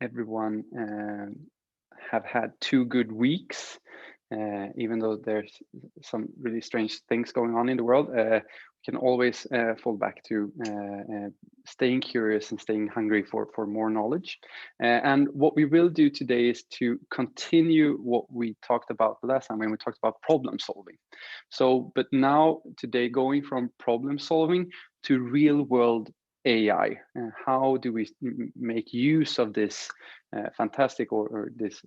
everyone have had 2 good weeks, even though there's some really strange things going on in the world. We can always fall back to staying curious and staying hungry for more knowledge. And what we will do today is to continue what we talked about the last time when we talked about problem solving. So, but now today going from problem solving to real world AI. How do we make use of this fantastic or this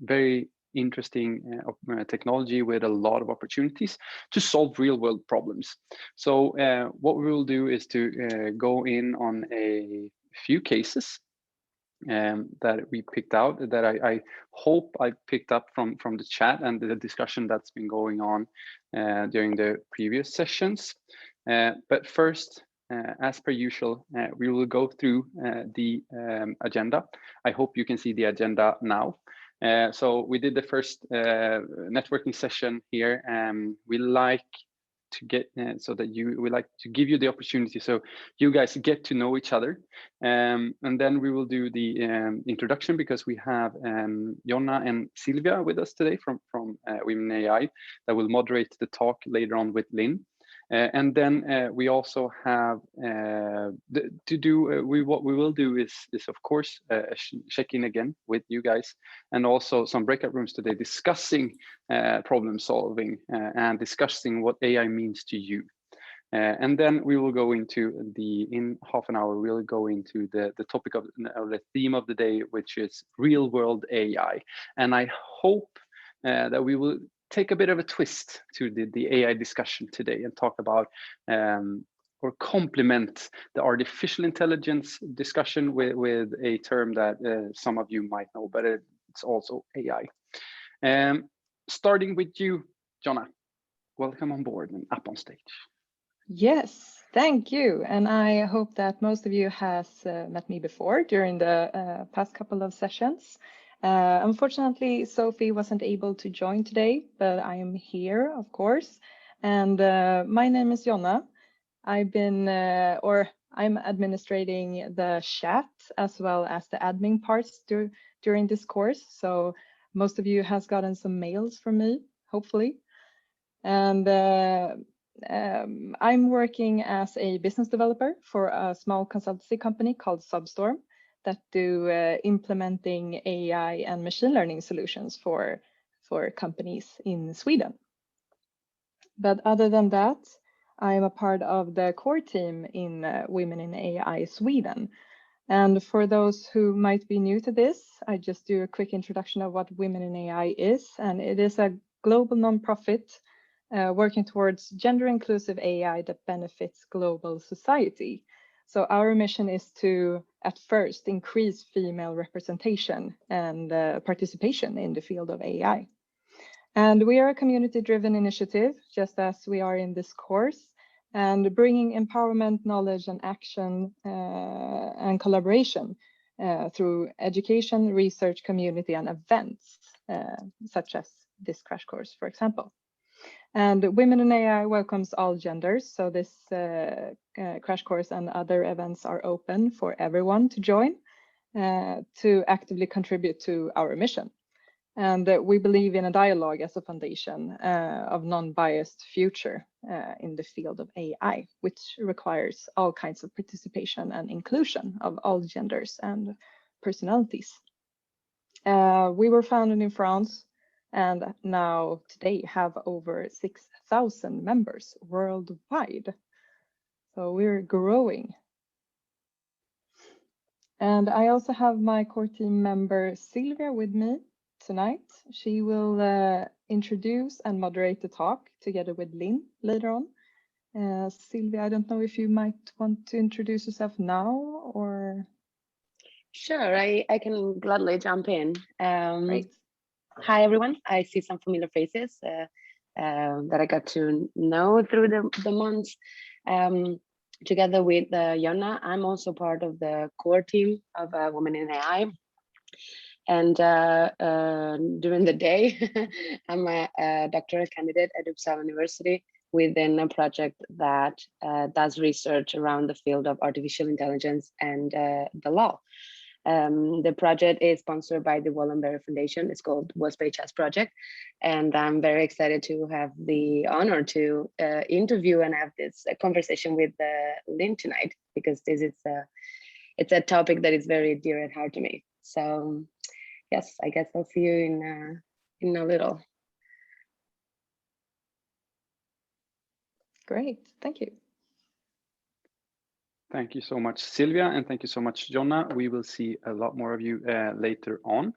very interesting technology with a lot of opportunities to solve real world problems? So what we will do is to go in on a few cases that we picked out, that I hope I picked up from the chat and the discussion that's been going on during the previous sessions. But first, as per usual, we will go through the agenda. I hope you can see the agenda now. So we did the first networking session here. We like to get so that we like to give you the opportunity so you guys get to know each other, and then we will do the introduction, because we have Jonna and Silvia with us today from Women in AI that will moderate the talk later on with Linn. And then we also have what we will do is of course check in again with you guys, and also some breakout rooms today discussing problem solving and discussing what AI means to you. And then we will go into in half an hour, we'll go into the topic of the theme of the day, which is real world AI. And I hope that we will take a bit of a twist to the AI discussion today and talk about or complement the artificial intelligence discussion with a term that some of you might know, but it's also AI. Starting with you, Jonna, welcome on board and up on stage. Yes, thank you. And I hope that most of you has met me before during the past couple of sessions. Unfortunately, Sophie wasn't able to join today, but I am here, of course. And my name is Jonna. I'm administrating the chat as well as the admin parts during this course. So most of you has gotten some mails from me, hopefully. And I'm working as a business developer for a small consultancy company called Substorm that do implementing AI and machine learning solutions for companies in Sweden. But other than that, I am a part of the core team in Women in AI Sweden. And for those who might be new to this, I just do a quick introduction of what Women in AI is. And it is a global nonprofit working towards gender inclusive AI that benefits global society. So our mission is to, at first, increase female representation and participation in the field of AI. And we are a community-driven initiative, just as we are in this course, and bringing empowerment, knowledge, and action and collaboration through education, research, community, and events, such as this crash course, for example. And Women in AI welcomes all genders, so this crash course and other events are open for everyone to join to actively contribute to our mission. And we believe in a dialogue as a foundation of non-biased future in the field of AI, which requires all kinds of participation and inclusion of all genders and personalities. We were founded in France and now today have over 6,000 members worldwide. So we're growing. And I also have my core team member Silvia with me tonight. She will introduce and moderate the talk together with Linn later on. Silvia, I don't know if you might want to introduce yourself now or... Sure, I can gladly jump in. Great. Hi, everyone. I see some familiar faces that I got to know through the months. Together with Jonna, I'm also part of the core team of Women in AI. And during the day, I'm a doctoral candidate at Uppsala University within a project that does research around the field of artificial intelligence and the law. The project is sponsored by the Wallenberg Foundation. It's called Was-PHS Project. And I'm very excited to have the honor to interview and have this conversation with Linn tonight, because this is it's a topic that is very dear and heart to me. So yes, I guess I'll see you in a little. Great, thank you. Thank you so much, Sylvia, and thank you so much, Jonna. We will see a lot more of you later on.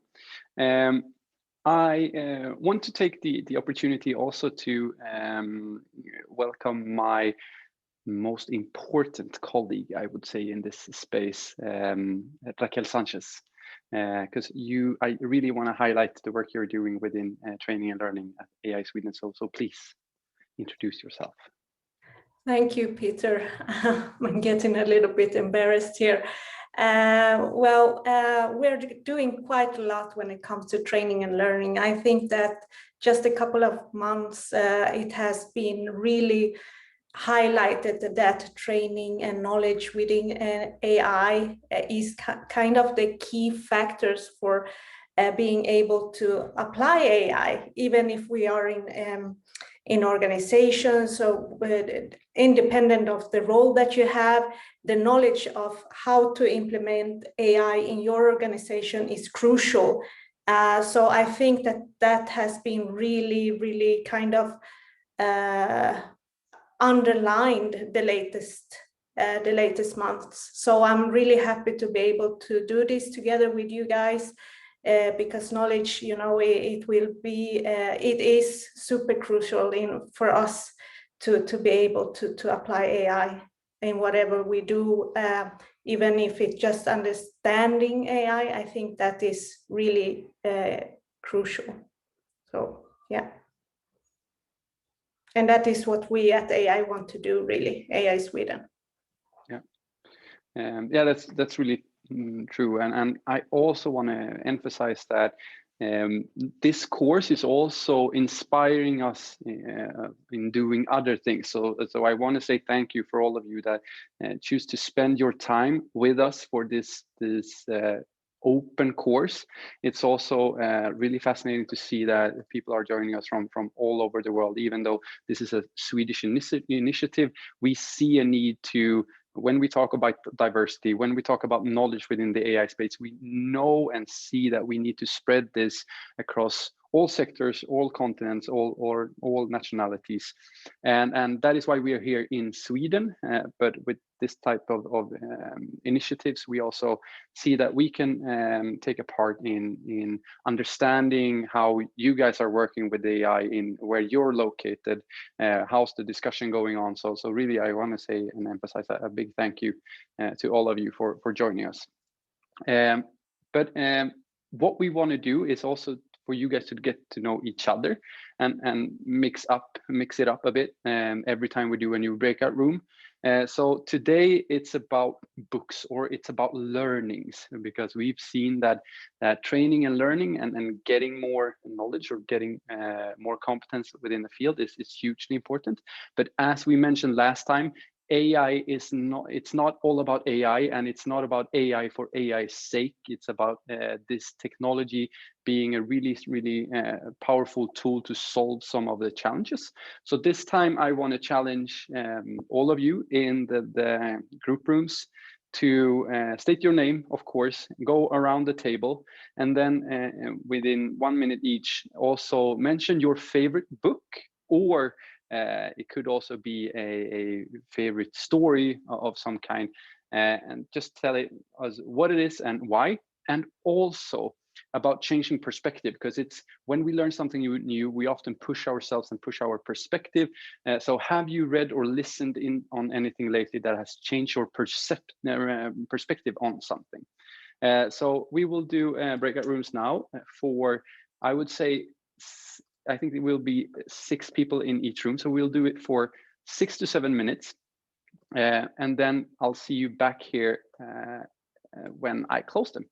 I want to take the opportunity also to welcome my most important colleague, I would say, in this space, Raquel Sanchez, because I really want to highlight the work you're doing within training and learning at AI Sweden. So please introduce yourself. Thank you, Peter. I'm getting a little bit embarrassed here. We're doing quite a lot when it comes to training and learning. I think that just a couple of months, it has been really highlighted that training and knowledge within AI is kind of the key factors for being able to apply AI, even if we are in organizations. So independent of the role that you have, the knowledge of how to implement AI in your organization is crucial. So I think that has been really, really kind of underlined the latest months. So I'm really happy to be able to do this together with you guys. Because knowledge, you know, it is super crucial for us to be able to apply AI in whatever we do, even if it's just understanding AI. I think that is really crucial. So yeah, and that is what we at AI want to do, really, AI Sweden. Yeah, yeah, that's really true, and I also want to emphasize that this course is also inspiring us in doing other things. So I want to say thank you for all of you that choose to spend your time with us for this open course. It's also really fascinating to see that people are joining us from all over the world. Even though this is a Swedish initiative, we see a need to, when we talk about diversity, when we talk about knowledge within the AI space, we know and see that we need to spread this across all sectors, all continents, all nationalities, and that is why we are here in Sweden. But with this type of initiatives, we also see that we can take a part in understanding how you guys are working with AI in where you're located. How's the discussion going on? So really, I want to say and emphasize a big thank you to all of you for joining us. But what we want to do is also for you guys to get to know each other and mix it up a bit every time we do a new breakout room. So today it's about books, or it's about learnings, because we've seen that training and learning and getting more knowledge or getting more competence within the field is hugely important. But as we mentioned last time, AI is not all about AI, and it's not about AI for AI's sake. It's about this technology being a really powerful tool to solve some of the challenges. So this time I want to challenge all of you in the group rooms to state your name, of course, go around the table, and then within 1 minute each, also mention your favorite book, or it could also be a favorite story of some kind, and just tell us what it is and why, and also about changing perspective, because it's when we learn something new, we often push ourselves and push our perspective. So have you read or listened on anything lately that has changed your perspective on something? So we will do breakout rooms now for, I would say, I think it will be 6 people in each room. So we'll do it for 6 to 7 minutes. And then I'll see you back here when I close them.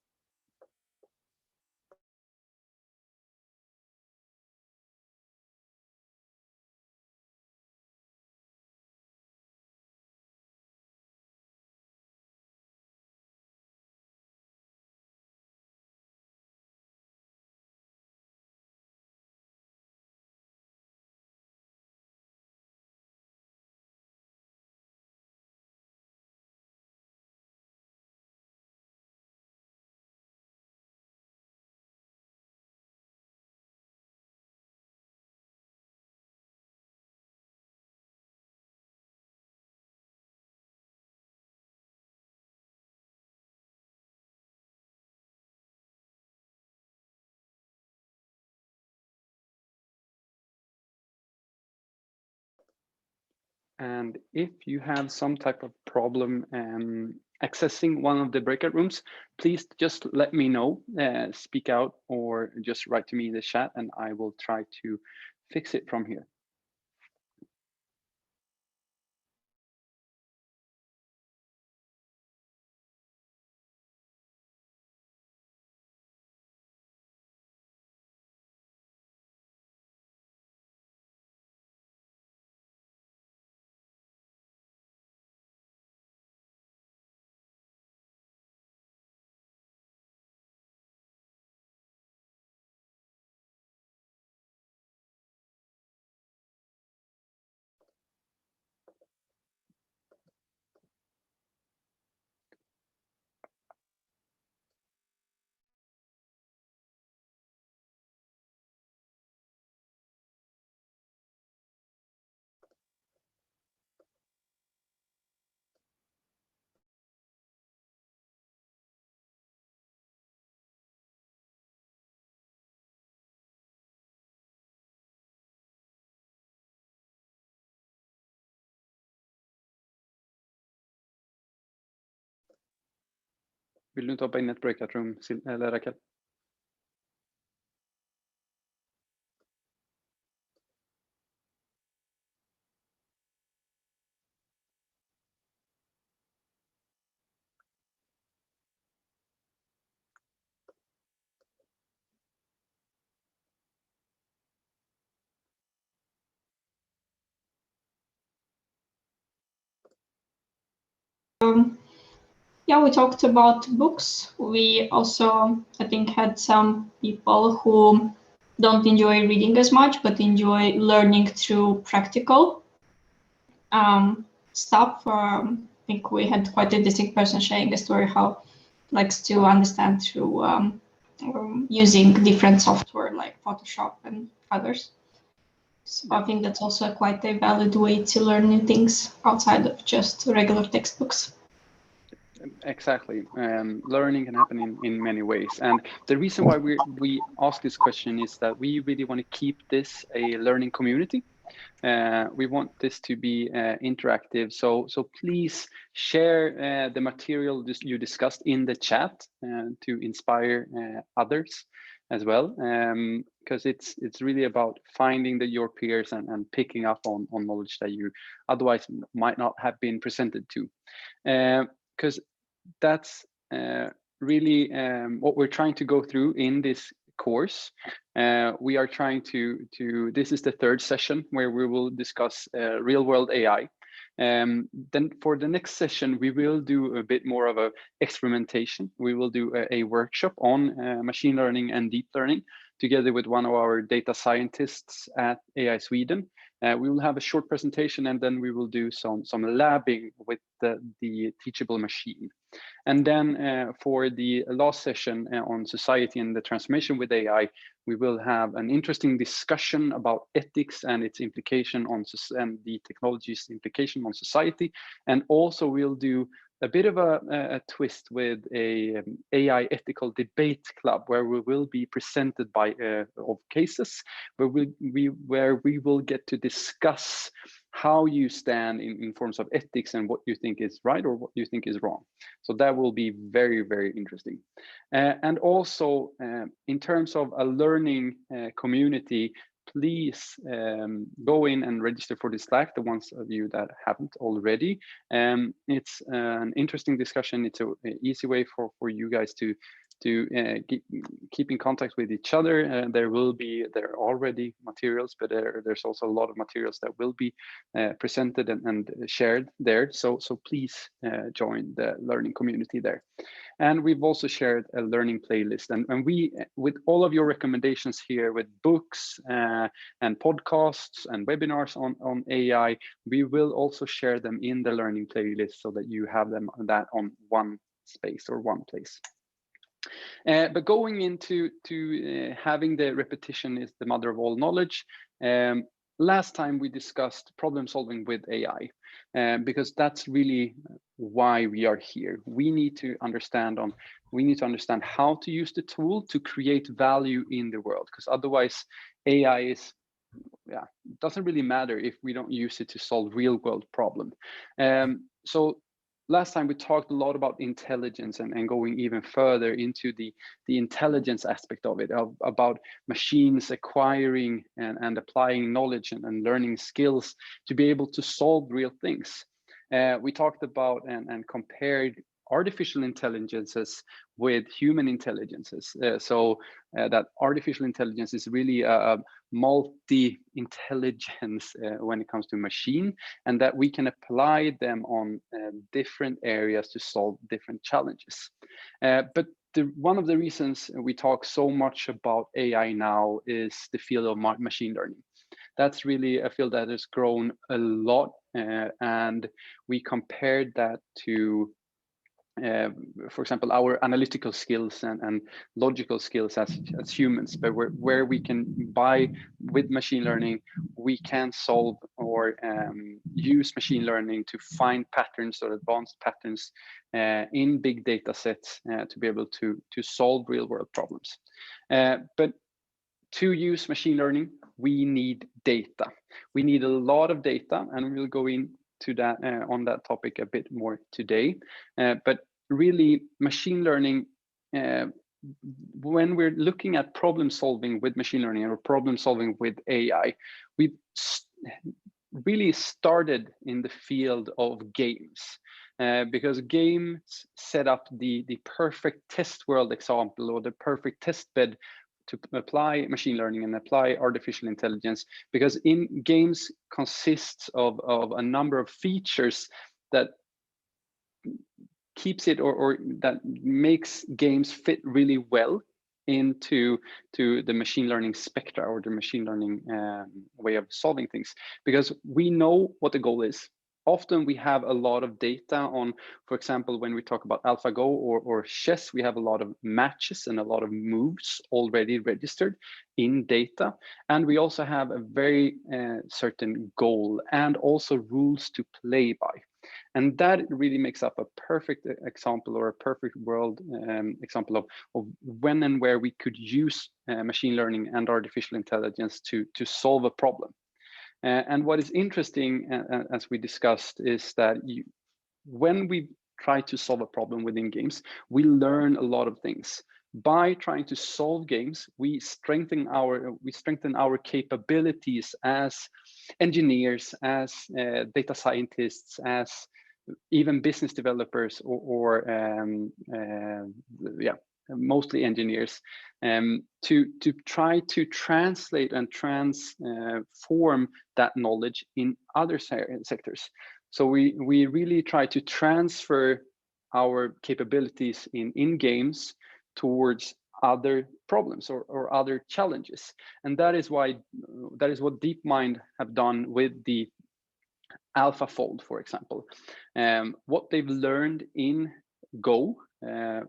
And if you have some type of problem accessing one of the breakout rooms, please just let me know, speak out, or just write to me in the chat, and I will try to fix it from here. Vill du inte hoppa in i ett breakout room, eller Raquel? Yeah, we talked about books. We also, I think, had some people who don't enjoy reading as much, but enjoy learning through practical stuff. I think we had quite a distinct person sharing a story how likes to understand through using different software like Photoshop and others. So I think that's also quite a valid way to learn new things outside of just regular textbooks. Exactly. Learning can happen in many ways. And the reason why we ask this question is that we really want to keep this a learning community. We want this to be interactive. So please share the material you discussed in the chat to inspire others as well. Because it's really about finding your peers and picking up on knowledge that you otherwise might not have been presented to. Because that's really what we're trying to go through in this course. We are trying to this is the third session where we will discuss real world AI. Then for the next session, we will do a bit more of a experimentation. We will do a workshop on machine learning and deep learning together with one of our data scientists at AI Sweden. We will have a short presentation, and then we will do some labbing with the teachable machine. And then for the last session on society and the transformation with AI, we will have an interesting discussion about ethics and its implication on and the technology's implication on society. And also we'll do a bit of a twist with a AI ethical debate club where we will be presented by of cases where we will get to discuss how you stand in forms of ethics and what you think is right or what you think is wrong. So that will be very, very interesting. And also in terms of a learning community, please go in and register for the Slack, the ones of you that haven't already. It's an interesting discussion. It's an easy way for you guys to keep in contact with each other. There are already materials, but there's also a lot of materials that will be presented and shared there. So please join the learning community there. And we've also shared a learning playlist. And we, with all of your recommendations here with books and podcasts and webinars on AI, we will also share them in the learning playlist so that you have that on one space or one place. But going into having the repetition is the mother of all knowledge. Last time we discussed problem solving with AI, because that's really why we are here. We need to understand how to use the tool to create value in the world, because otherwise AI is yeah, it doesn't really matter if we don't use it to solve real world problem. So last time we talked a lot about intelligence and going even further into the intelligence aspect of it, about machines acquiring and applying knowledge and learning skills to be able to solve real things. We talked about and compared artificial intelligences with human intelligences. So that artificial intelligence is really a multi-intelligence when it comes to machine, and that we can apply them on different areas to solve different challenges. But one of the reasons we talk so much about AI now is the field of machine learning. That's really a field that has grown a lot, and we compared that to for example, our analytical skills and logical skills as humans, but where we can, with machine learning, we can solve or use machine learning to find patterns or advanced patterns in big data sets to be able to solve real world problems. But to use machine learning, we need data. We need a lot of data, and we'll go into that on that topic a bit more today. But really, machine learning, when we're looking at problem solving with machine learning or problem solving with AI, we've really started in the field of games. Because games set up the perfect test world example, or the perfect test bed to apply machine learning and apply artificial intelligence, because in games consists of a number of features that keeps it or that makes games fit really well into the machine learning spectra, or the machine learning way of solving things, because we know what the goal is. Often we have a lot of data on, for example, when we talk about AlphaGo or chess, we have a lot of matches and a lot of moves already registered in data. And we also have a very certain goal and also rules to play by. And that really makes up a perfect example, or a perfect world example of when and where we could use machine learning and artificial intelligence to solve a problem. And what is interesting, as we discussed, is that when we try to solve a problem within games, we learn a lot of things. By trying to solve games, we strengthen our capabilities as engineers, as data scientists, as even business developers, or mostly engineers, to try to translate and transform that knowledge in other sectors. So we really try to transfer our capabilities in games towards other problems or other challenges. And that is what DeepMind have done with the AlphaFold, for example. What they've learned in Go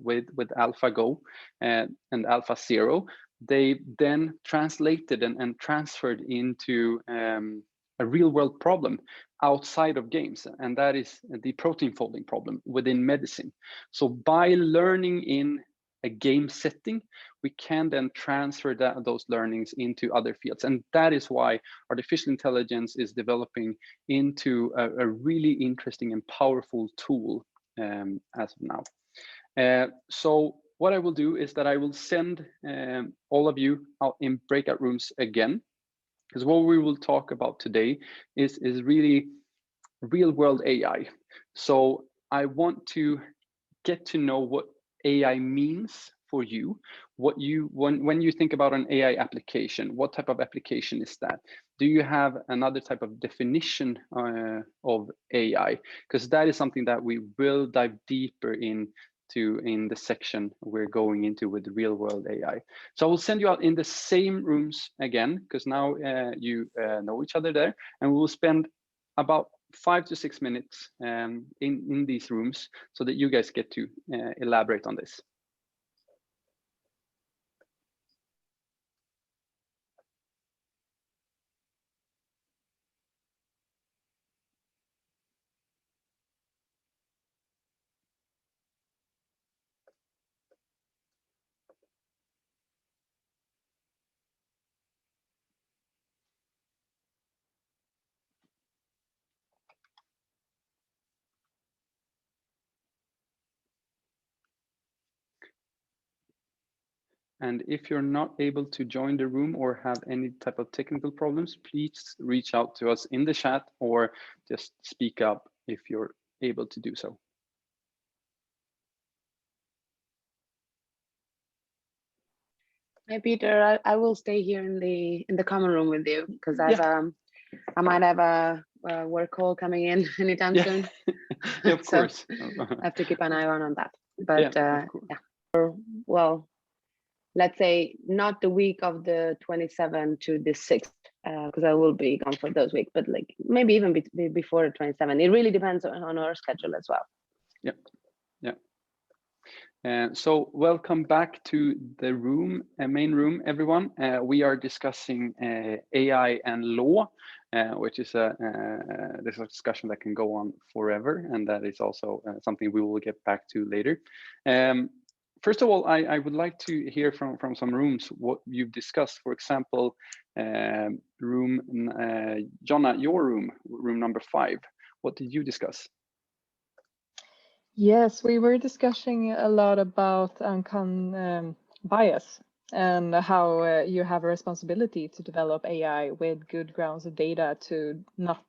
with AlphaGo and AlphaZero, they then translated and transferred into a real world problem outside of games, and that is the protein folding problem within medicine. So by learning in a game setting, we can then transfer those learnings into other fields. And that is why artificial intelligence is developing into a really interesting and powerful tool as of now. So what I will do is that I will send all of you out in breakout rooms again, because what we will talk about today is really real world AI. So I want to get to know what AI means for you. When you think about an AI application, what type of application is that? Do you have another type of definition of AI? Because that is something that we will dive deeper into in the section we're going into with real world AI. So I will send you out in the same rooms again, because now you know each other there, and we will spend about 5 to 6 minutes in these rooms so that you guys get to elaborate on this. And if you're not able to join the room or have any type of technical problems, please reach out to us in the chat or just speak up if you're able to do so. Hi, Peter. I will stay here in the common room with you because I might have a work call coming in anytime soon. Yeah, of course. I have to keep an eye on that. But yeah. Well, let's say not the week of the 27th to the 6th, because I will be gone for those weeks, but like maybe even before the 27th. It really depends on our schedule as well. Yeah. So welcome back to the room, main room, everyone. We are discussing AI and law, which is this is a discussion that can go on forever, and that is also something we will get back to later. First of all, I would like to hear from some rooms what you've discussed. For example, room, Jonna, your room number 5. What did you discuss? Yes, we were discussing a lot about bias and how you have a responsibility to develop AI with good grounds of data to not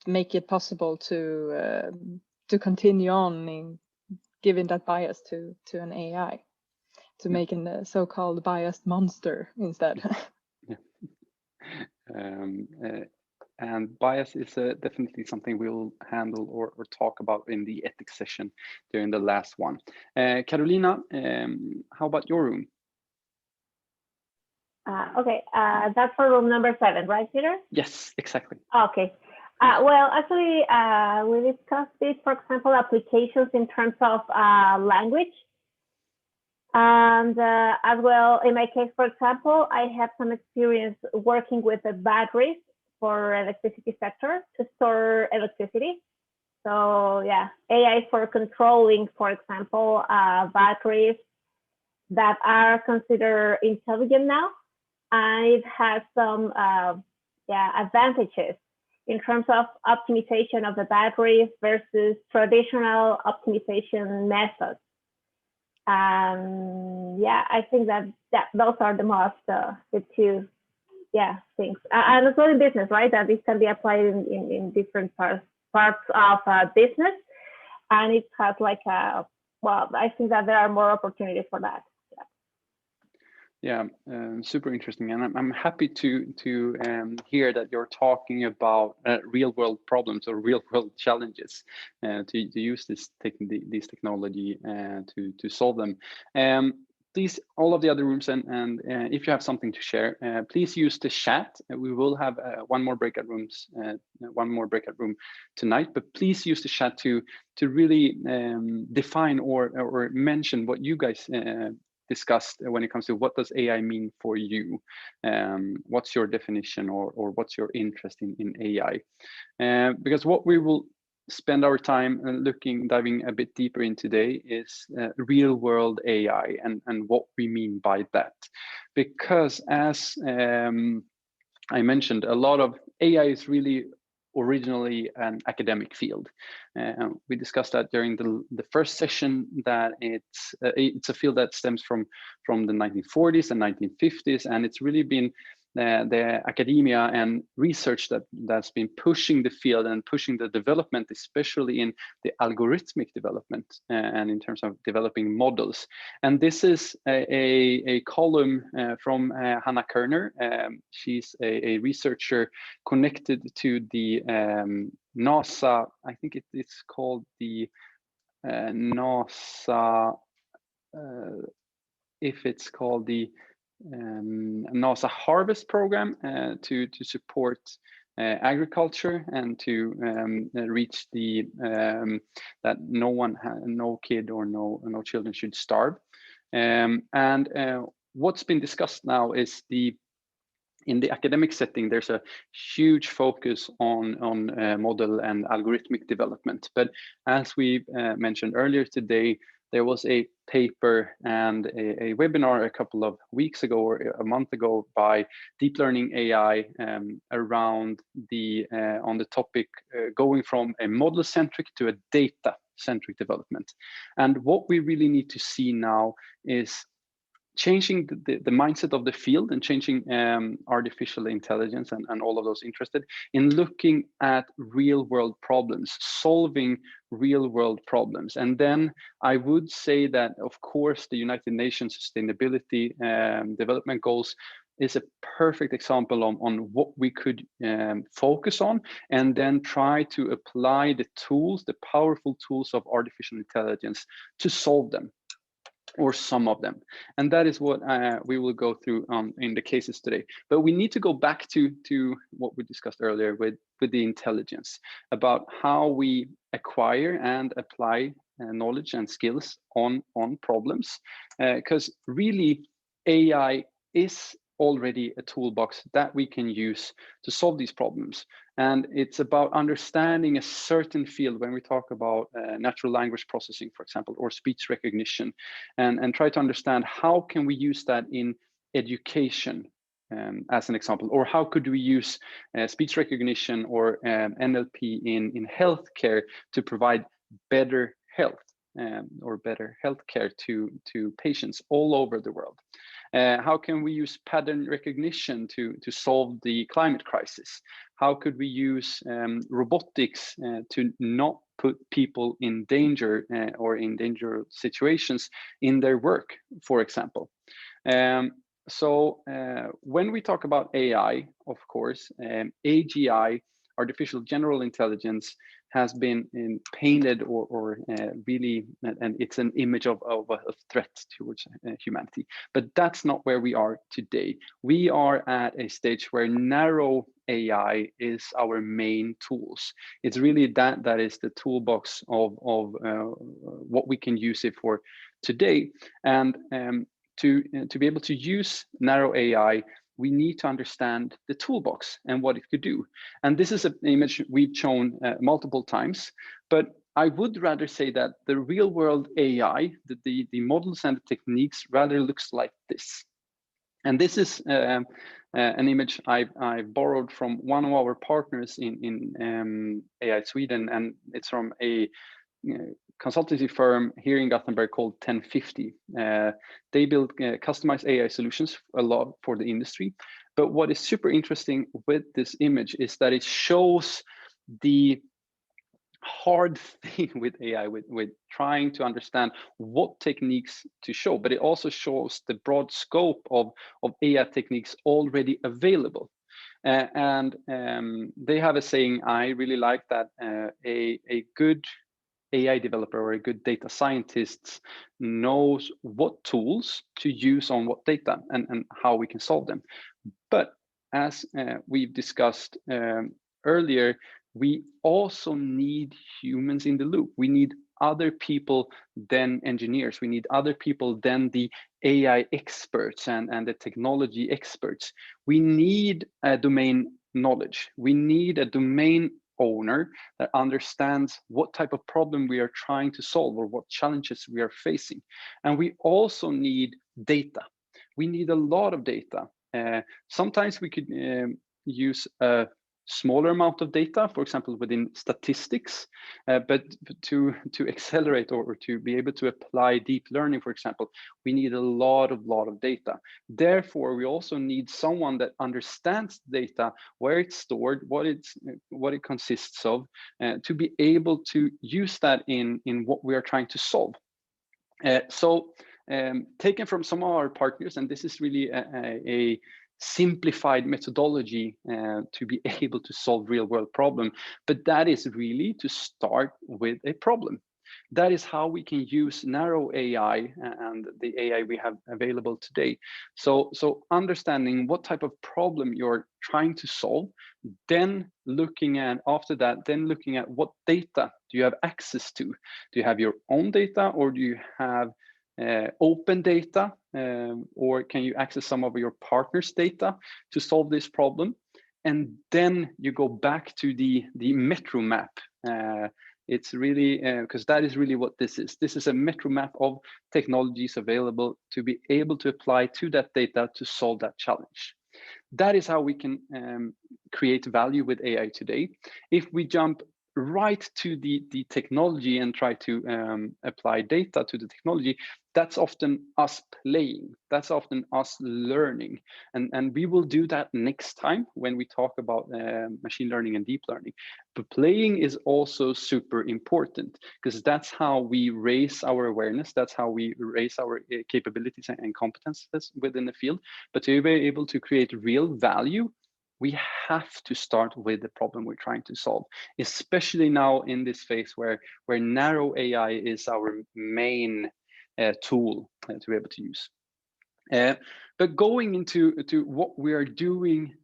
make it possible to continue on in giving that bias to an AI, to make a so-called biased monster instead. And bias is definitely something we'll handle or talk about in the ethics session during the last one. Carolina, how about your room? Okay, that's for room number 7, right, Peter? Yes, exactly. Okay. Well, actually, we discussed this, for example, applications in terms of language. And as well, in my case, for example, I have some experience working with the batteries for electricity sector to store electricity. So yeah, AI for controlling, for example, batteries that are considered intelligent now. And it has some advantages in terms of optimization of the batteries versus traditional optimization methods. Yeah, I think that those are the most the two things. And as well in business, right? That this can be applied in different parts of business, and it has like well, I think that there are more opportunities for that. Yeah, super interesting, and I'm happy to hear that you're talking about real world problems or real world challenges to use this technology to solve them. Please, all of the other rooms, and if you have something to share, please use the chat. We will have one more breakout room tonight, but please use the chat to really define or mention what you guys discussed when it comes to what does AI mean for you. What's your definition or what's your interest in AI? Because what we will spend our time diving a bit deeper in today is real world AI and what we mean by that. Because as I mentioned, a lot of AI is really originally an academic field. We discussed that during the first session, that it's a field that stems from the 1940s and 1950s, and it's really been the academia and research that's been pushing the field and pushing the development, especially in the algorithmic development and in terms of developing models. And this is a column from Hannah Kerner. She's a researcher connected to the NASA, I think it's called the NASA, if it's called the NASA Harvest Program to support agriculture and to reach the that no kid or no children should starve. And what's been discussed now is in the academic setting, there's a huge focus on model and algorithmic development. But as we mentioned earlier today, there was a paper and a webinar a couple of weeks ago or a month ago by Deep Learning AI around on the topic going from a model-centric to a data-centric development. And what we really need to see now is changing the mindset of the field and changing artificial intelligence and all of those interested in looking at real world problems, solving real world problems. And then I would say that, of course, the United Nations Sustainability Development Goals is a perfect example on what we could focus on, and then try to apply the tools, the powerful tools of artificial intelligence to solve them, or some of them. And that is what we will go through in the cases today. But we need to go back to what we discussed earlier with the intelligence, about how we acquire and apply knowledge and skills on problems. Because really, AI is already a toolbox that we can use to solve these problems. And it's about understanding a certain field when we talk about natural language processing, for example, or speech recognition, and try to understand how can we use that in education, as an example, or how could we use speech recognition or NLP in healthcare to provide better health or better healthcare to patients all over the world. How can we use pattern recognition to solve the climate crisis? How could we use robotics to not put people in danger or in dangerous situations in their work, for example? So when we talk about AI, of course, AGI, artificial general intelligence, has been painted or really, and it's an image of a threat towards humanity. But that's not where we are today. We are at a stage where narrow AI is our main tools. It's really that is the toolbox of what we can use it for today. And to be able to use narrow AI, we need to understand the toolbox and what it could do. And this is an image we've shown multiple times, but I would rather say that the real world AI, the models and the techniques rather looks like this. And this is an image I borrowed from one of our partners in AI Sweden, and it's from a consultancy firm here in Gothenburg called 1050. They build customized AI solutions a lot for the industry. But what is super interesting with this image is that it shows the hard thing with AI, with trying to understand what techniques to show, but it also shows the broad scope of AI techniques already available. And they have a saying I really like, that a good AI developer or a good data scientist knows what tools to use on what data and how we can solve them. But as we've discussed earlier, we also need humans in the loop. We need other people than engineers. We need other people than the AI experts and the technology experts. We need a domain knowledge. We need a domain owner that understands what type of problem we are trying to solve or what challenges we are facing. And we also need data. We need a lot of data. Sometimes we could use a smaller amount of data, for example, within statistics, but to accelerate or to be able to apply deep learning, for example, we need a lot of data. Therefore, we also need someone that understands data, where it's stored, what it consists of, to be able to use that in what we are trying to solve. Taken from some of our partners, and this is really a simplified methodology to be able to solve real world problem, but that is really to start with a problem. That is how we can use narrow AI and the AI we have available today. So understanding what type of problem you're trying to solve, then looking at what data do you have access to? Do you have your own data, or do you have open data, or can you access some of your partners' data to solve this problem? And then you go back to the metro map. It's really because that is really what this is. This is a metro map of technologies available to be able to apply to that data to solve that challenge. That is how we can create value with AI today. If we jump write to the technology and try to apply data to the technology, that's often us playing, that's often us learning, and we will do that next time when we talk about machine learning and deep learning. But playing is also super important, because that's how we raise our awareness, that's how we raise our capabilities and competences within the field. But to be able to create real value, we have to start with the problem we're trying to solve, especially now in this phase where narrow AI is our main tool to be able to use. But going into what we are doing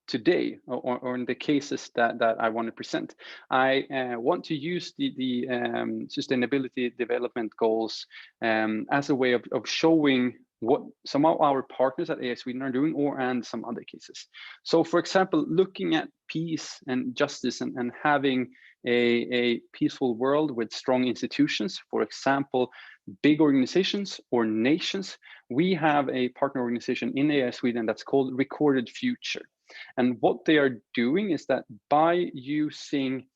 today, or in the cases that I want to present, I want to use the sustainability development goals as a way of showing what some of our partners at AI Sweden are doing, and some other cases. So for example, looking at peace and justice and having a peaceful world with strong institutions, for example, big organizations or nations, we have a partner organization in AI Sweden that's called Recorded Future. And what they are doing is that by using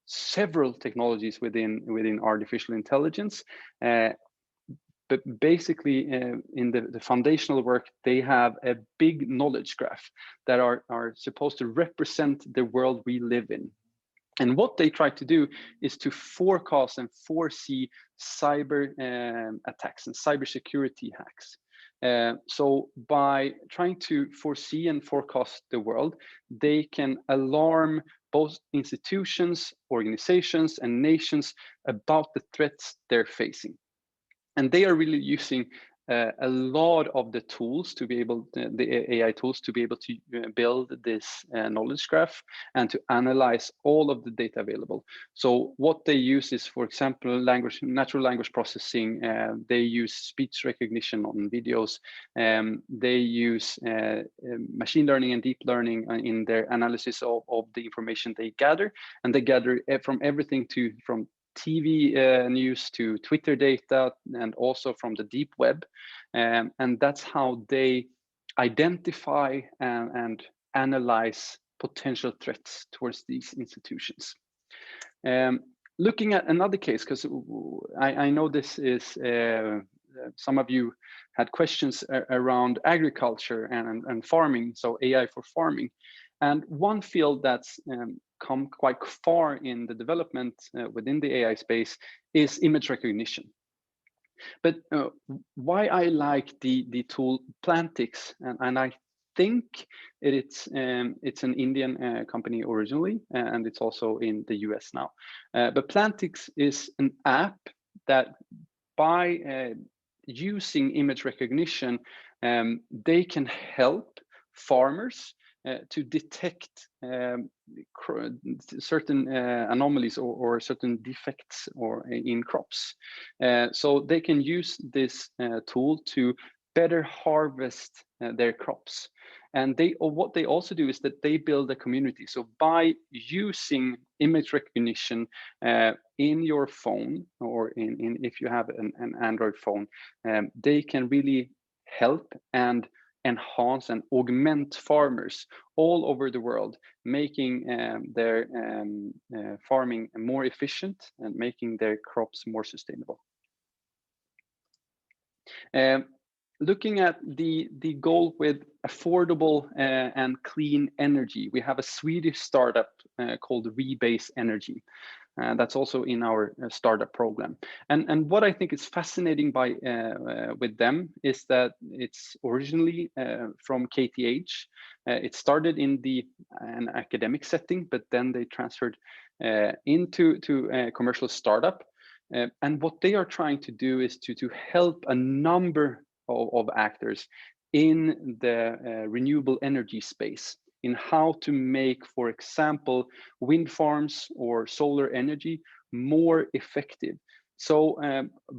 several technologies within artificial intelligence, but basically in the foundational work, they have a big knowledge graph that are supposed to represent the world we live in. And what they try to do is to forecast and foresee cyber attacks and cybersecurity hacks. So by trying to foresee and forecast the world, they can alarm both institutions, organizations, and nations about the threats they're facing. And they are really using a lot of the tools to be able, the AI tools to be able to build this knowledge graph and to analyze all of the data available. So what they use is, for example, natural language processing. They use speech recognition on videos. They use machine learning and deep learning in their analysis of the information they gather. And they gather from everything from TV news to Twitter data, and also from the deep web. And that's how they identify and analyze potential threats towards these institutions. Looking at another case, because I know this is, some of you had questions around agriculture and farming, so AI for farming. And one field that's come quite far in the development within the AI space is image recognition. But why I like the tool Plantix, and I think it's an Indian company originally, and it's also in the US now. But Plantix is an app that by using image recognition, they can help farmers to detect certain anomalies or certain defects in crops. So they can use this tool to better harvest their crops. And what they also do is that they build a community. So by using image recognition in your phone, or if you have an Android phone, they can really help and enhance and augment farmers all over the world, making their farming more efficient and making their crops more sustainable. Looking at the goal with affordable and clean energy, we have a Swedish startup called Rebase Energy. That's also in our startup program. And what I think is fascinating with them is that it's originally from KTH. It started in an academic setting, but then they transferred into a commercial startup. And what they are trying to do is to help a number of actors in the renewable energy space, in how to make, for example, wind farms or solar energy more effective. So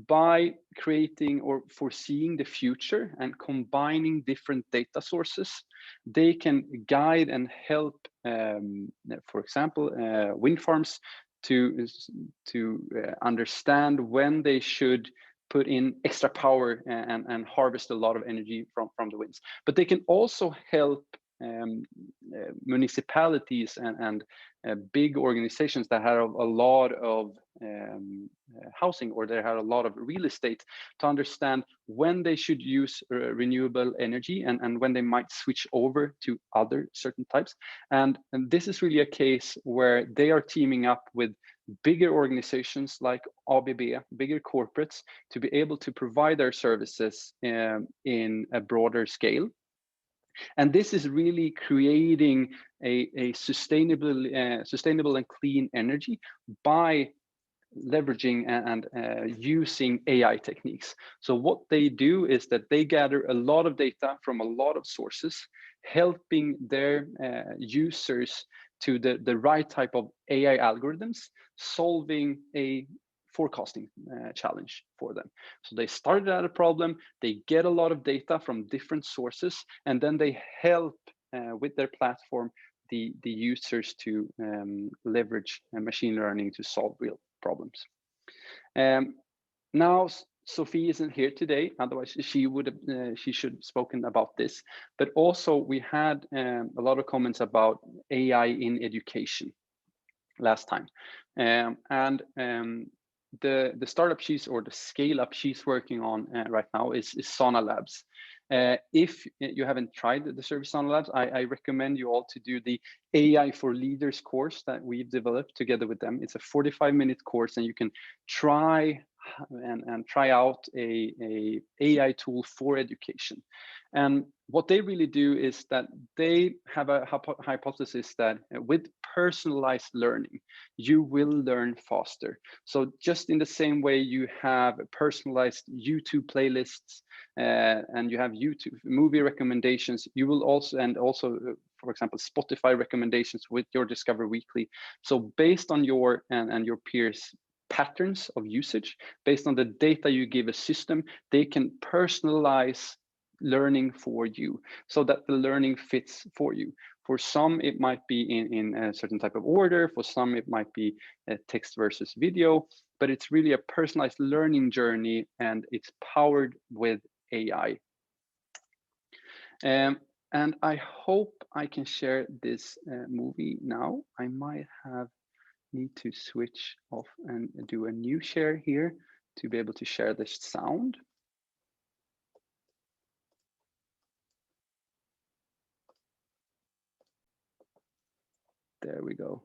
by creating or foreseeing the future and combining different data sources, they can guide and help, for example, wind farms to understand when they should put in extra power and harvest a lot of energy from the winds. But they can also help municipalities and big organizations that had a lot of housing, or they had a lot of real estate, to understand when they should use renewable energy and when they might switch over to other certain types. And this is really a case where they are teaming up with bigger organizations like ABB, bigger corporates, to be able to provide their services in a broader scale. And this is really creating a sustainable and clean energy by leveraging and using AI techniques. So what they do is that they gather a lot of data from a lot of sources, helping their users to the right type of AI algorithms, solving a forecasting challenge for them. So they started at a problem, they get a lot of data from different sources, and then they help with their platform the users to leverage machine learning to solve real problems. Now Sophie isn't here today, otherwise she should have spoken about this. But also we had a lot of comments about AI in education last time, the startup she's, or the scale up she's working on right now is Sana Labs. If you haven't tried the service Sana Labs, I recommend you all to do the AI for Leaders course that we've developed together with them. It's a 45-minute course, and you can try and try out a AI tool for education. And what they really do is that they have a hypothesis that with personalized learning, you will learn faster. So just in the same way you have personalized YouTube playlists and you have YouTube movie recommendations, you will also, and also, for example, Spotify recommendations with your Discover Weekly. So based on your and your peers' patterns of usage, based on the data you give a system, they can personalize learning for you so that the learning fits for you. For some, it might be in a certain type of order. For some, it might be text versus video, but it's really a personalized learning journey, and it's powered with AI. And I hope I can share this movie now. I might need to switch off and do a new share here to be able to share this sound. There we go.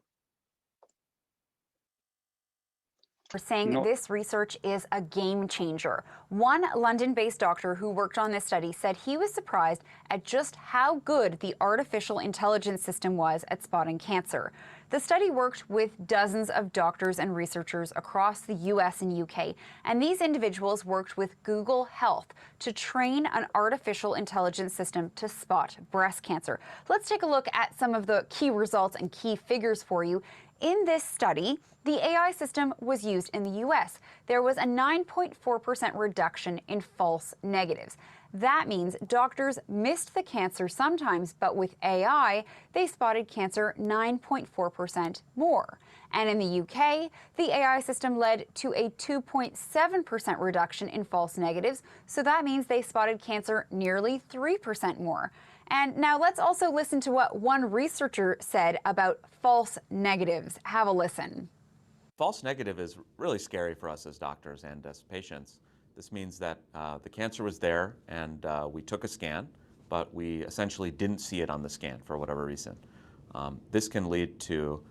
We're saying this research is a game changer. One London-based doctor who worked on this study said he was surprised at just how good the artificial intelligence system was at spotting cancer. The study worked with dozens of doctors and researchers across the US and UK, and these individuals worked with Google Health to train an artificial intelligence system to spot breast cancer. Let's take a look at some of the key results and key figures for you. In this study, the AI system was used in the US. There was a 9.4% reduction in false negatives. That means doctors missed the cancer sometimes, but with AI, they spotted cancer 9.4% more. And in the UK, the AI system led to a 2.7% reduction in false negatives, so that means they spotted cancer nearly 3% more. And now let's also listen to what one researcher said about false negatives. Have a listen. False negative is really scary for us as doctors and as patients. This means that the cancer was there and we took a scan, but we essentially didn't see it on the scan for whatever reason. This can lead to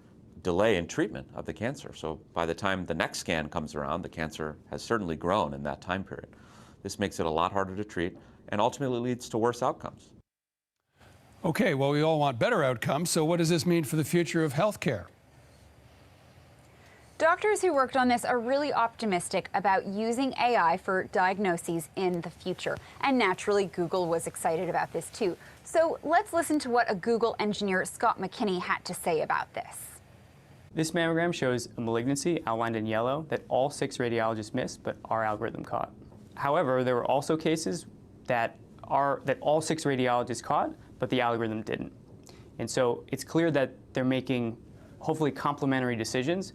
delay in treatment of the cancer. So by the time the next scan comes around, the cancer has certainly grown in that time period. This makes it a lot harder to treat and ultimately leads to worse outcomes. Okay, well, we all want better outcomes, so what does this mean for the future of healthcare? Doctors who worked on this are really optimistic about using AI for diagnoses in the future. And naturally, Google was excited about this too. So let's listen to what a Google engineer, Scott McKinney, had to say about this. This mammogram shows a malignancy outlined in yellow that all 6 radiologists missed, but our algorithm caught. However, there were also cases that all 6 radiologists caught, but the algorithm didn't. And so it's clear that they're making hopefully complementary decisions.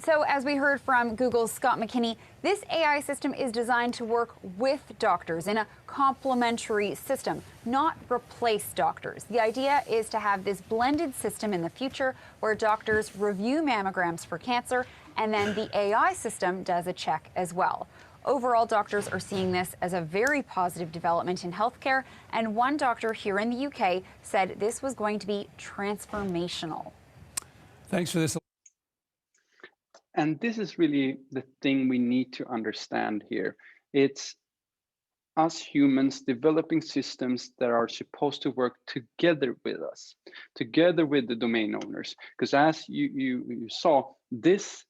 So as we heard from Google's Scott McKinney, this AI system is designed to work with doctors in a complementary system, not replace doctors. The idea is to have this blended system in the future where doctors review mammograms for cancer and then the AI system does a check as well. Overall, doctors are seeing this as a very positive development in healthcare, and one doctor here in the UK said this was going to be transformational. Thanks for this. And this is really the thing we need to understand here. It's us humans developing systems that are supposed to work together with us, together with the domain owners. Because as you saw, this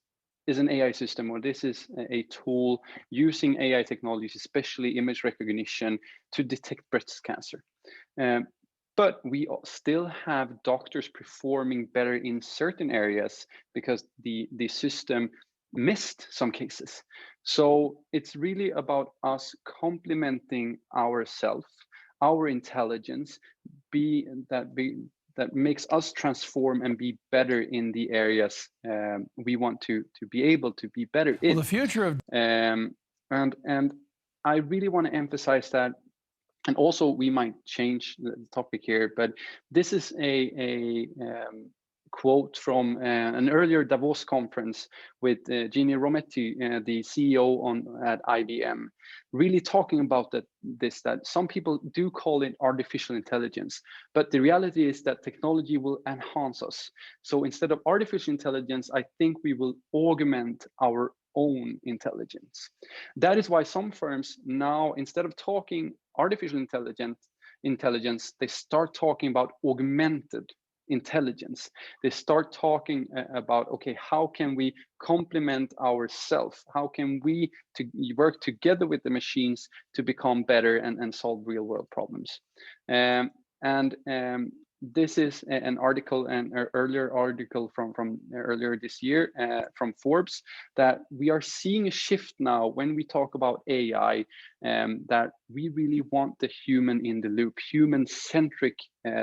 is an AI system, or this is a tool using AI technologies, especially image recognition, to detect breast cancer. But we still have doctors performing better in certain areas because the system missed some cases. So it's really about us complementing ourselves, our intelligence, that makes us transform and be better in the areas we want to be able to be better in. Well, the future of and I really want to emphasize that. And also, we might change the topic here, but this is a quote from an earlier Davos conference with Ginny Rometty, the CEO at IBM, really talking about that some people do call it artificial intelligence, but the reality is that technology will enhance us. So instead of artificial intelligence, I think we will augment our own intelligence. That is why some firms now, instead of talking artificial intelligence, they start talking about augmented intelligence. They start talking about, okay, how can we complement ourselves? How can we work together with the machines to become better and solve real world problems? This is an article, an earlier article from earlier this year from Forbes, that we are seeing a shift now when we talk about AI, that we really want the human in the loop, human-centric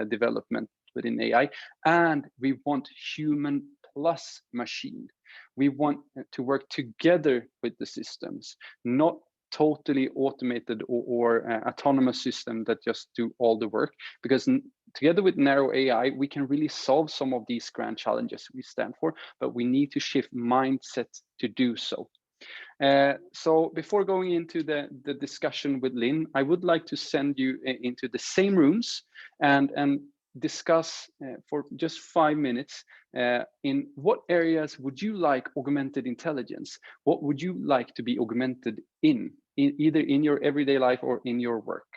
development within AI, and we want human plus machine. We want to work together with the systems, not totally automated or autonomous system that just do all the work, because together with narrow AI, we can really solve some of these grand challenges we stand for, but we need to shift mindset to do so. So before going into the discussion with Linn, I would like to send you into the same rooms and discuss for just 5 minutes in what areas would you like augmented intelligence? What would you like to be augmented in either in your everyday life or in your work?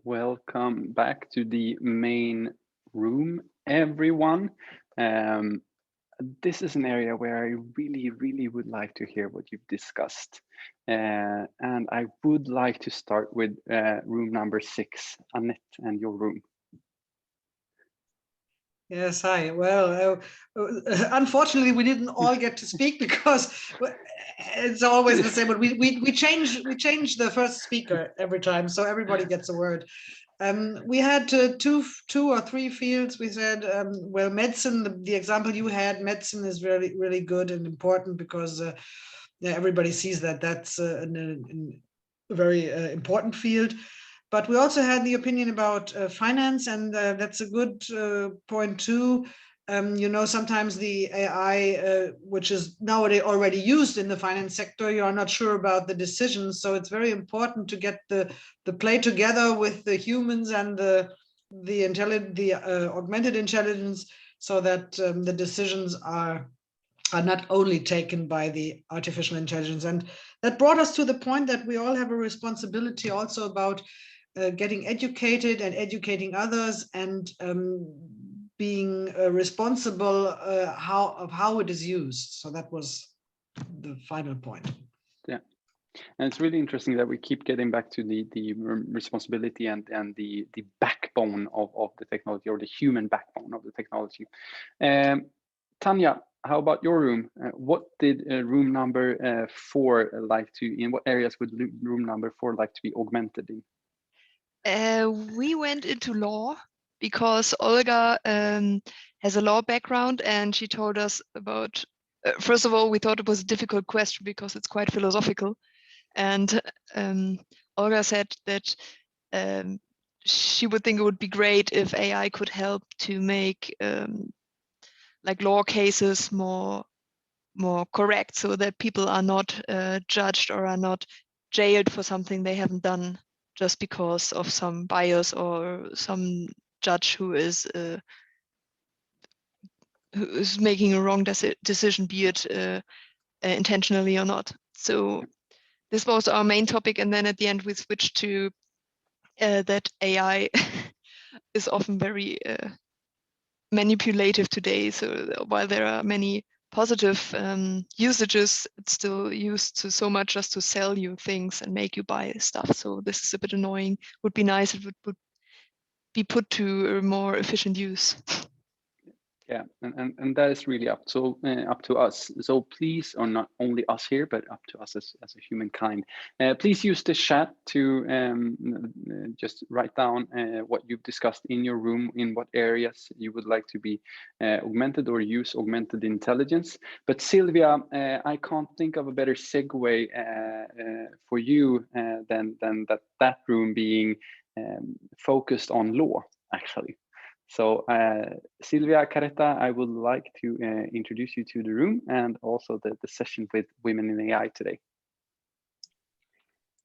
Welcome back to the main room, everyone. This is an area where I really would like to hear what you've discussed. And I would like to start with room number 6, Annette, and your room. Yes, hi. Well, unfortunately, we didn't all get to speak because it's always the same. But we change the first speaker every time, so everybody gets a word. We had two or three fields. We said, well, medicine. The example you had, medicine is really good and important because everybody sees that that's a very important field. But we also had the opinion about finance, and that's a good point too. You know, sometimes the AI, which is nowadays already used in the finance sector, you are not sure about the decisions. So it's very important to get the play together with the humans and the augmented intelligence, so that the decisions are not only taken by the artificial intelligence. And that brought us to the point that we all have a responsibility also about getting educated and educating others, and being responsible of how it is used. So that was the final point. Yeah, And it's really interesting that we keep getting back to the responsibility and the backbone of the technology, or the human backbone of the technology. Tanya, how about your room? What did room number 4 like to, in what areas would room number 4 like to be augmented in? We went into law because Olga has a law background, and she told us about, first of all, we thought it was a difficult question because it's quite philosophical. And Olga said that she would think it would be great if AI could help to make like law cases more correct, so that people are not judged or are not jailed for something they haven't done just because of some bias or some judge who is making a wrong decision, be it intentionally or not. So this was our main topic, and then at the end we switched to that AI is often very manipulative today. So while there are many positive usages, it's still used to so much just to sell you things and make you buy stuff. So this is a bit annoying. Would be nice if it would be put to a more efficient use. Yeah, and that is really up to us. So please, or not only us here, but up to us as a humankind. Please use the chat to just write down what you've discussed in your room, in what areas you would like to be augmented or use augmented intelligence. But Sylvia, I can't think of a better segue for you than that room being focused on law, actually. So Sylvia Carretta, I would like to introduce you to the room and also the session with Women in AI today.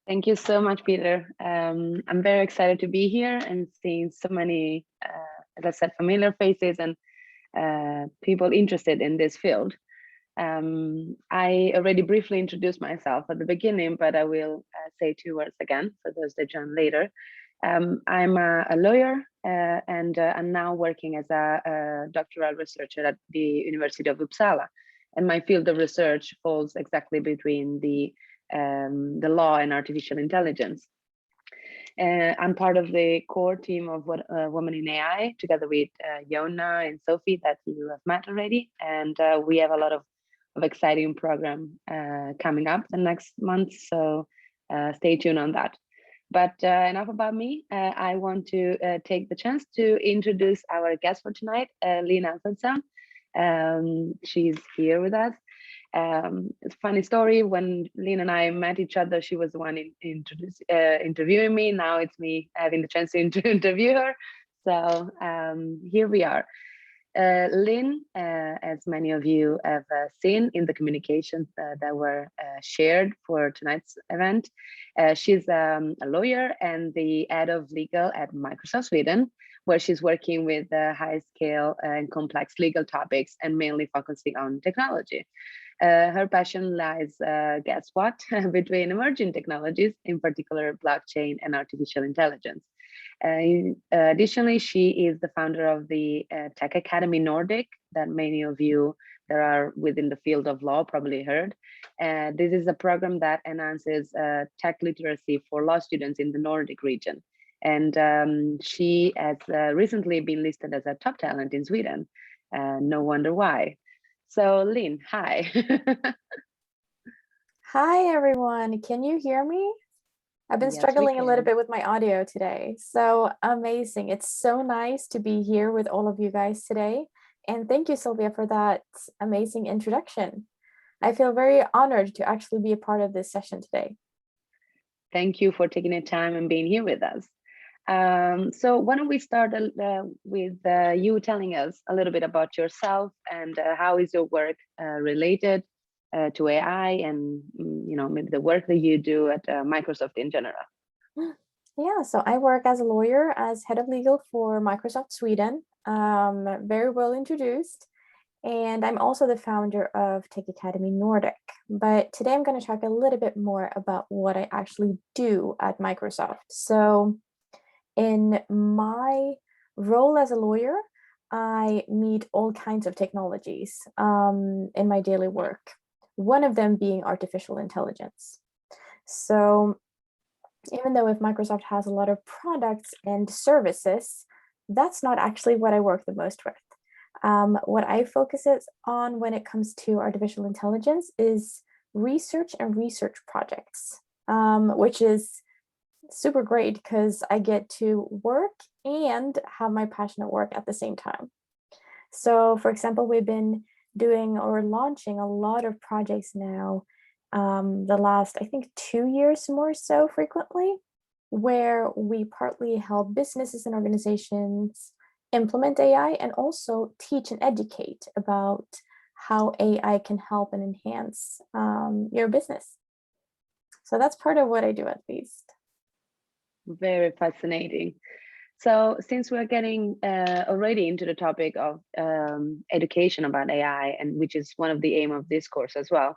Thank you so much, Peter. I'm very excited to be here and seeing so many, as I said, familiar faces and people interested in this field. I already briefly introduced myself at the beginning, but I will say 2 words again for those that join later. I'm a lawyer and I'm now working as a doctoral researcher at the University of Uppsala. And my field of research falls exactly between the law and artificial intelligence. I'm part of the core team of Women in AI, together with Jonna and Sophie that you have met already. And we have a lot of exciting program coming up the next month. So stay tuned on that. But enough about me. I want to take the chance to introduce our guest for tonight, Linn Alfredsson. She's here with us. It's a funny story. When Linn and I met each other, she was the one interviewing me. Now it's me having the chance to interview her. So here we are. Linn, as many of you have seen in the communications that were shared for tonight's event, she's a lawyer and the head of legal at Microsoft Sweden, where she's working with high-scale and complex legal topics and mainly focusing on technology. Her passion lies, guess what, between emerging technologies, in particular blockchain and artificial intelligence. Additionally, she is the founder of the Tech Academy Nordic that many of you that are within the field of law probably heard. This is a program that enhances tech literacy for law students in the Nordic region. And she has recently been listed as a top talent in Sweden. No wonder why. So Linn, hi. Hi, everyone. Can you hear me? I've been struggling a little bit with my audio today. So amazing. It's so nice to be here with all of you guys today. And thank you, Sylvia, for that amazing introduction. I feel very honored to actually be a part of this session today. Thank you for taking the time and being here with us. So why don't we start with you telling us a little bit about yourself and how is your work related to AI and maybe the work that you do at Microsoft in general. Yeah, so I work as a lawyer as head of legal for Microsoft Sweden, very well introduced. And I'm also the founder of Tech Academy Nordic. But today I'm going to talk a little bit more about what I actually do at Microsoft. So in my role as a lawyer, I meet all kinds of technologies in my daily work. One of them being artificial intelligence. So even though if Microsoft has a lot of products and services, that's not actually what I work the most with. What I focus on when it comes to artificial intelligence is research and research projects, which is super great because I get to work and have my passion at work at the same time. So for example, we've been doing or launching a lot of projects now, the last, I think 2 years more so frequently, where we partly help businesses and organizations implement AI and also teach and educate about how AI can help and enhance your business. So that's part of what I do, at least. Very fascinating. So since we're getting already into the topic of education about AI, and which is one of the aim of this course as well,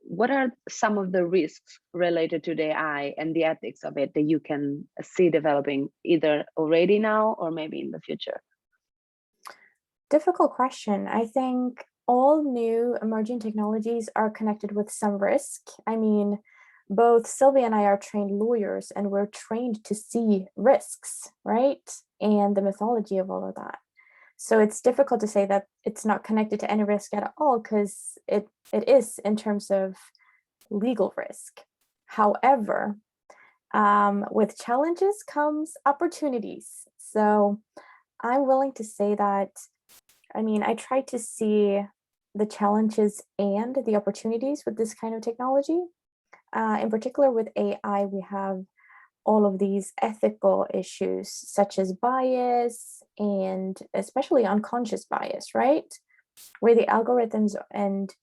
what are some of the risks related to the AI and the ethics of it that you can see developing either already now or maybe in the future? Difficult question. I think all new emerging technologies are connected with some risk. I mean, both Sylvia and I are trained lawyers, and we're trained to see risks, right? And the mythology of all of that. So it's difficult to say that it's not connected to any risk at all, because it is in terms of legal risk. However, with challenges comes opportunities. So I'm willing to say that, I mean, I try to see the challenges and the opportunities with this kind of technology. In particular with AI, we have all of these ethical issues such as bias and especially unconscious bias, right? Where the algorithms and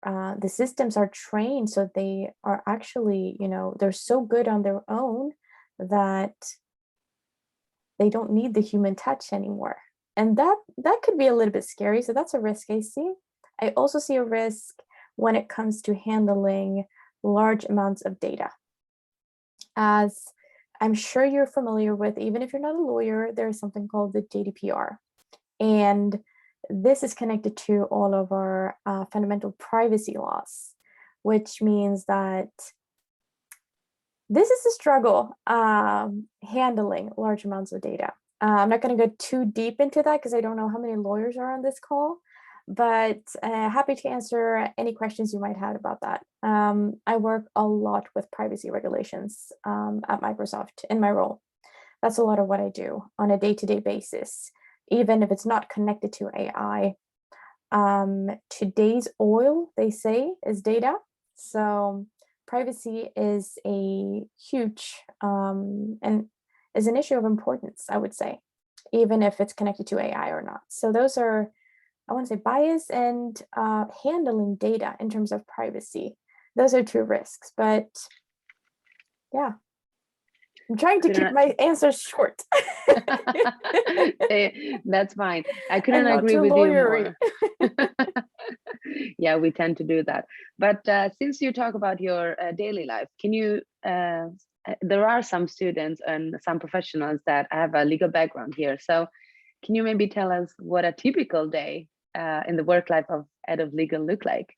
the systems are trained so they are actually, they're so good on their own that they don't need the human touch anymore. And that could be a little bit scary. So that's a risk I see. I also see a risk when it comes to handling large amounts of data. As I'm sure you're familiar with, even if you're not a lawyer, there is something called the GDPR. And this is connected to all of our fundamental privacy laws, which means that this is a struggle handling large amounts of data. I'm not going to go too deep into that because I don't know how many lawyers are on this call, but happy to answer any questions you might have about that. I work a lot with privacy regulations at Microsoft in my role. That's a lot of what I do on a day-to-day basis, even if it's not connected to AI. Today's oil, they say, is data. So privacy is a huge and is an issue of importance, I would say, even if it's connected to AI or not. So those are, I want to say, bias and handling data in terms of privacy. Those are two risks, but yeah, I'm trying to keep my answers short. That's fine. I couldn't agree with you more. Yeah, we tend to do that. But since you talk about your daily life, can you, there are some students and some professionals that have a legal background here. So can you maybe tell us what a typical day in the work life of head of legal look like?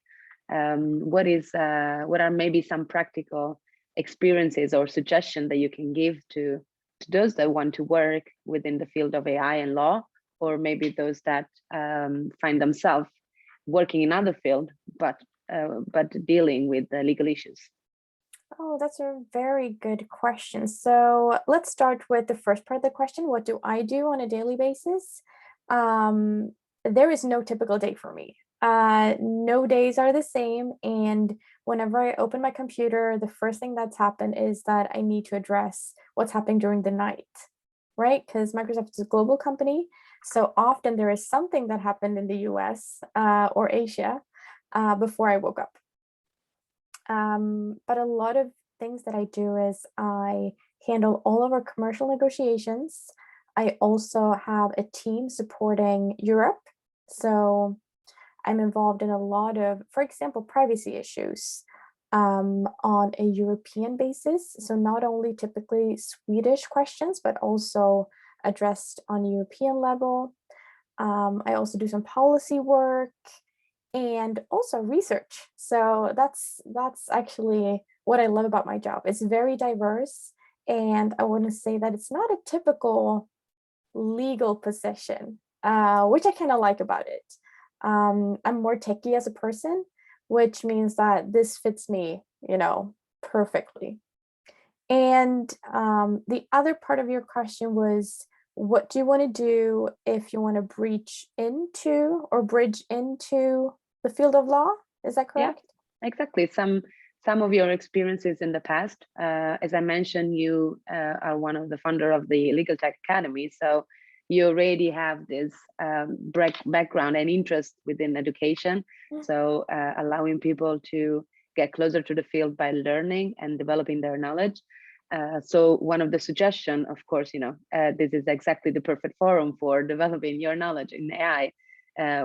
What are maybe some practical experiences or suggestions that you can give to those that want to work within the field of AI and law, or maybe those that find themselves working in other field, but dealing with the legal issues? Oh, that's a very good question. So let's start with the first part of the question. What do I do on a daily basis? There is no typical day for me. No days are the same. And whenever I open my computer, the first thing that's happened is that I need to address what's happening during the night, right? Because Microsoft is a global company. So often there is something that happened in the US or Asia before I woke up. But a lot of things that I do is I handle all of our commercial negotiations. I also have a team supporting Europe. So I'm involved in a lot of, for example, privacy issues on a European basis. So not only typically Swedish questions, but also addressed on a European level. I also do some policy work and also research. So that's actually what I love about my job. It's very diverse, and I want to say that it's not a typical legal position, which I kind of like about it. I'm more techie as a person, which means that this fits me, perfectly. And the other part of your question was, what do you want to do if you want to bridge into the field of law? Is that correct? Yeah, exactly. Some of your experiences in the past, as I mentioned, you are one of the founder of the Legal Tech Academy, so you already have this background and interest within education. So allowing people to get closer to the field by learning and developing their knowledge. So one of the suggestions, of course, this is exactly the perfect forum for developing your knowledge in AI.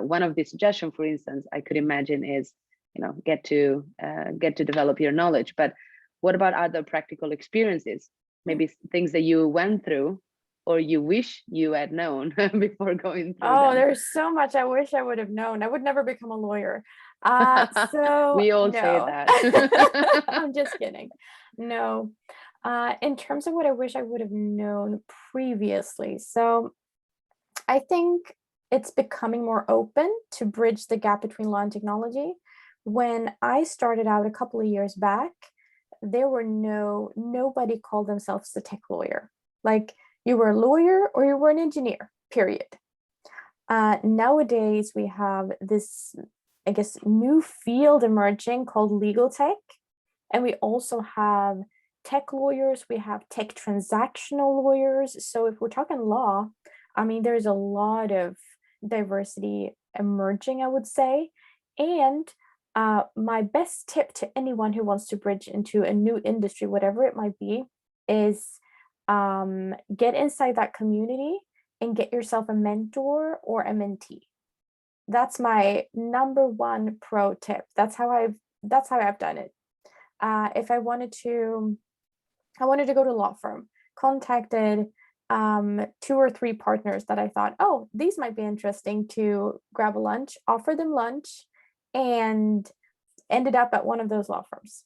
One of the suggestions, for instance, I could imagine is, get to develop your knowledge. But what about other practical experiences? Maybe things that you went through or you wish you had known before going through them. There's so much I wish I would have known. I would never become a lawyer. So we all say that. I'm just kidding. No. In terms of what I wish I would have known previously, so I think it's becoming more open to bridge the gap between law and technology. When I started out a couple of years back, there were nobody called themselves a tech lawyer. Like, you were a lawyer or you were an engineer, period. Nowadays, we have this, I guess, new field emerging called legal tech. And we also have tech lawyers, we have tech transactional lawyers. So if we're talking law, I mean, there's a lot of diversity emerging, I would say. And my best tip to anyone who wants to bridge into a new industry, whatever it might be, is get inside that community and get yourself a mentor or a mentee. That's my number one pro tip. That's how I've done it. If I wanted to go to a law firm, contacted 2 or 3 partners that I thought, oh, these might be interesting to grab a lunch, offer them lunch, and ended up at one of those law firms.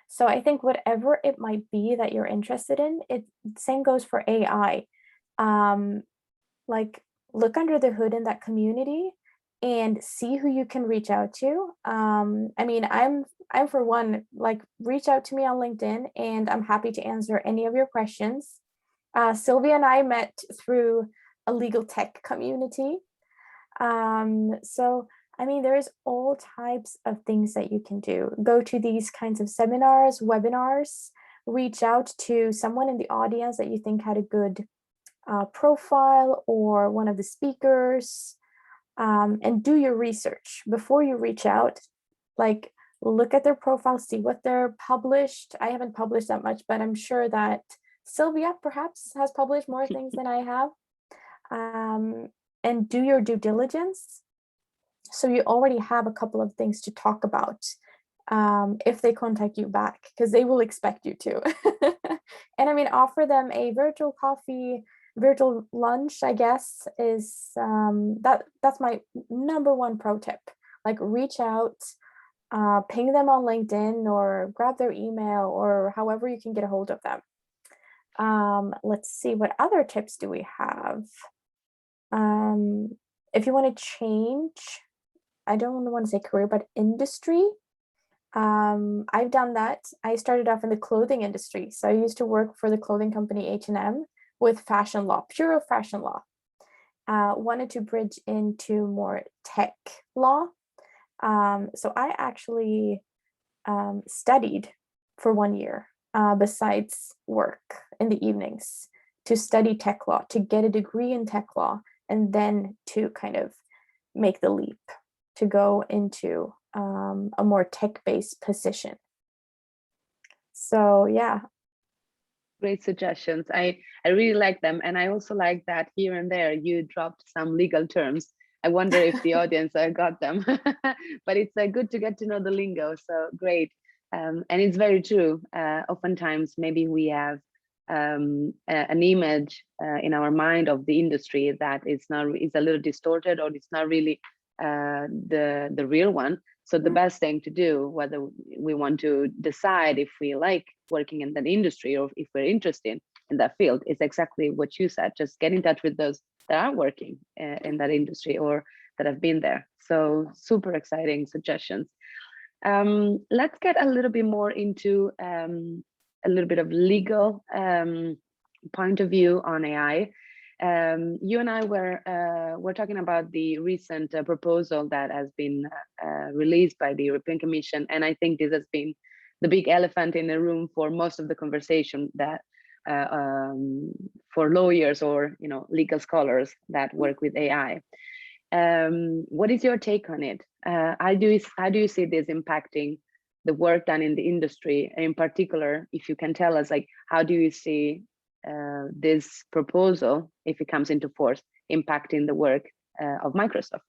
So I think whatever it might be that you're interested in, same goes for AI. Like, look under the hood in that community and see who you can reach out to. I mean, I'm for one, like, reach out to me on LinkedIn and I'm happy to answer any of your questions. Sylvia and I met through a legal tech community. So, I mean, there's all types of things that you can do. Go to these kinds of seminars, webinars, reach out to someone in the audience that you think had a good profile or one of the speakers, and do your research before you reach out. Like, look at their profile, see what they're published. I haven't published that much, but I'm sure that Sylvia perhaps has published more things than I have. And do your due diligence. So you already have a couple of things to talk about if they contact you back, because they will expect you to. And I mean, offer them a virtual coffee, virtual lunch, I guess, is that's my number one pro tip. Like, reach out, ping them on LinkedIn or grab their email or however you can get a hold of them. Let's see, what other tips do we have? If you want to change, I don't want to say career, but industry, I've done that. I started off in the clothing industry. So I used to work for the clothing company H&M with fashion law, pure fashion law. Wanted to bridge into more tech law. So I actually studied for 1 year besides work in the evenings to study tech law, to get a degree in tech law, and then to kind of make the leap to go into a more tech-based position. So yeah. Great suggestions. I really like them. And I also like that here and there you dropped some legal terms. I wonder if the audience got them, but it's good to get to know the lingo. So great. And it's very true. Oftentimes, maybe we have an image in our mind of the industry that is a little distorted, or it's not really the real one. So the best thing to do, whether we want to decide if we like working in that industry or if we're interested in that field, is exactly what you said. Just get in touch with those that are working in that industry or that have been there. So super exciting suggestions. Let's get a little bit more into a little bit of legal point of view on AI. You and I were talking about the recent proposal that has been released by the European Commission, and I think this has been the big elephant in the room for most of the conversation that for lawyers or legal scholars that work with AI. What is your take on it? How do you see this impacting the work done in the industry? And in particular, if you can tell us, like, how do you see this proposal, if it comes into force, impacting the work of Microsoft?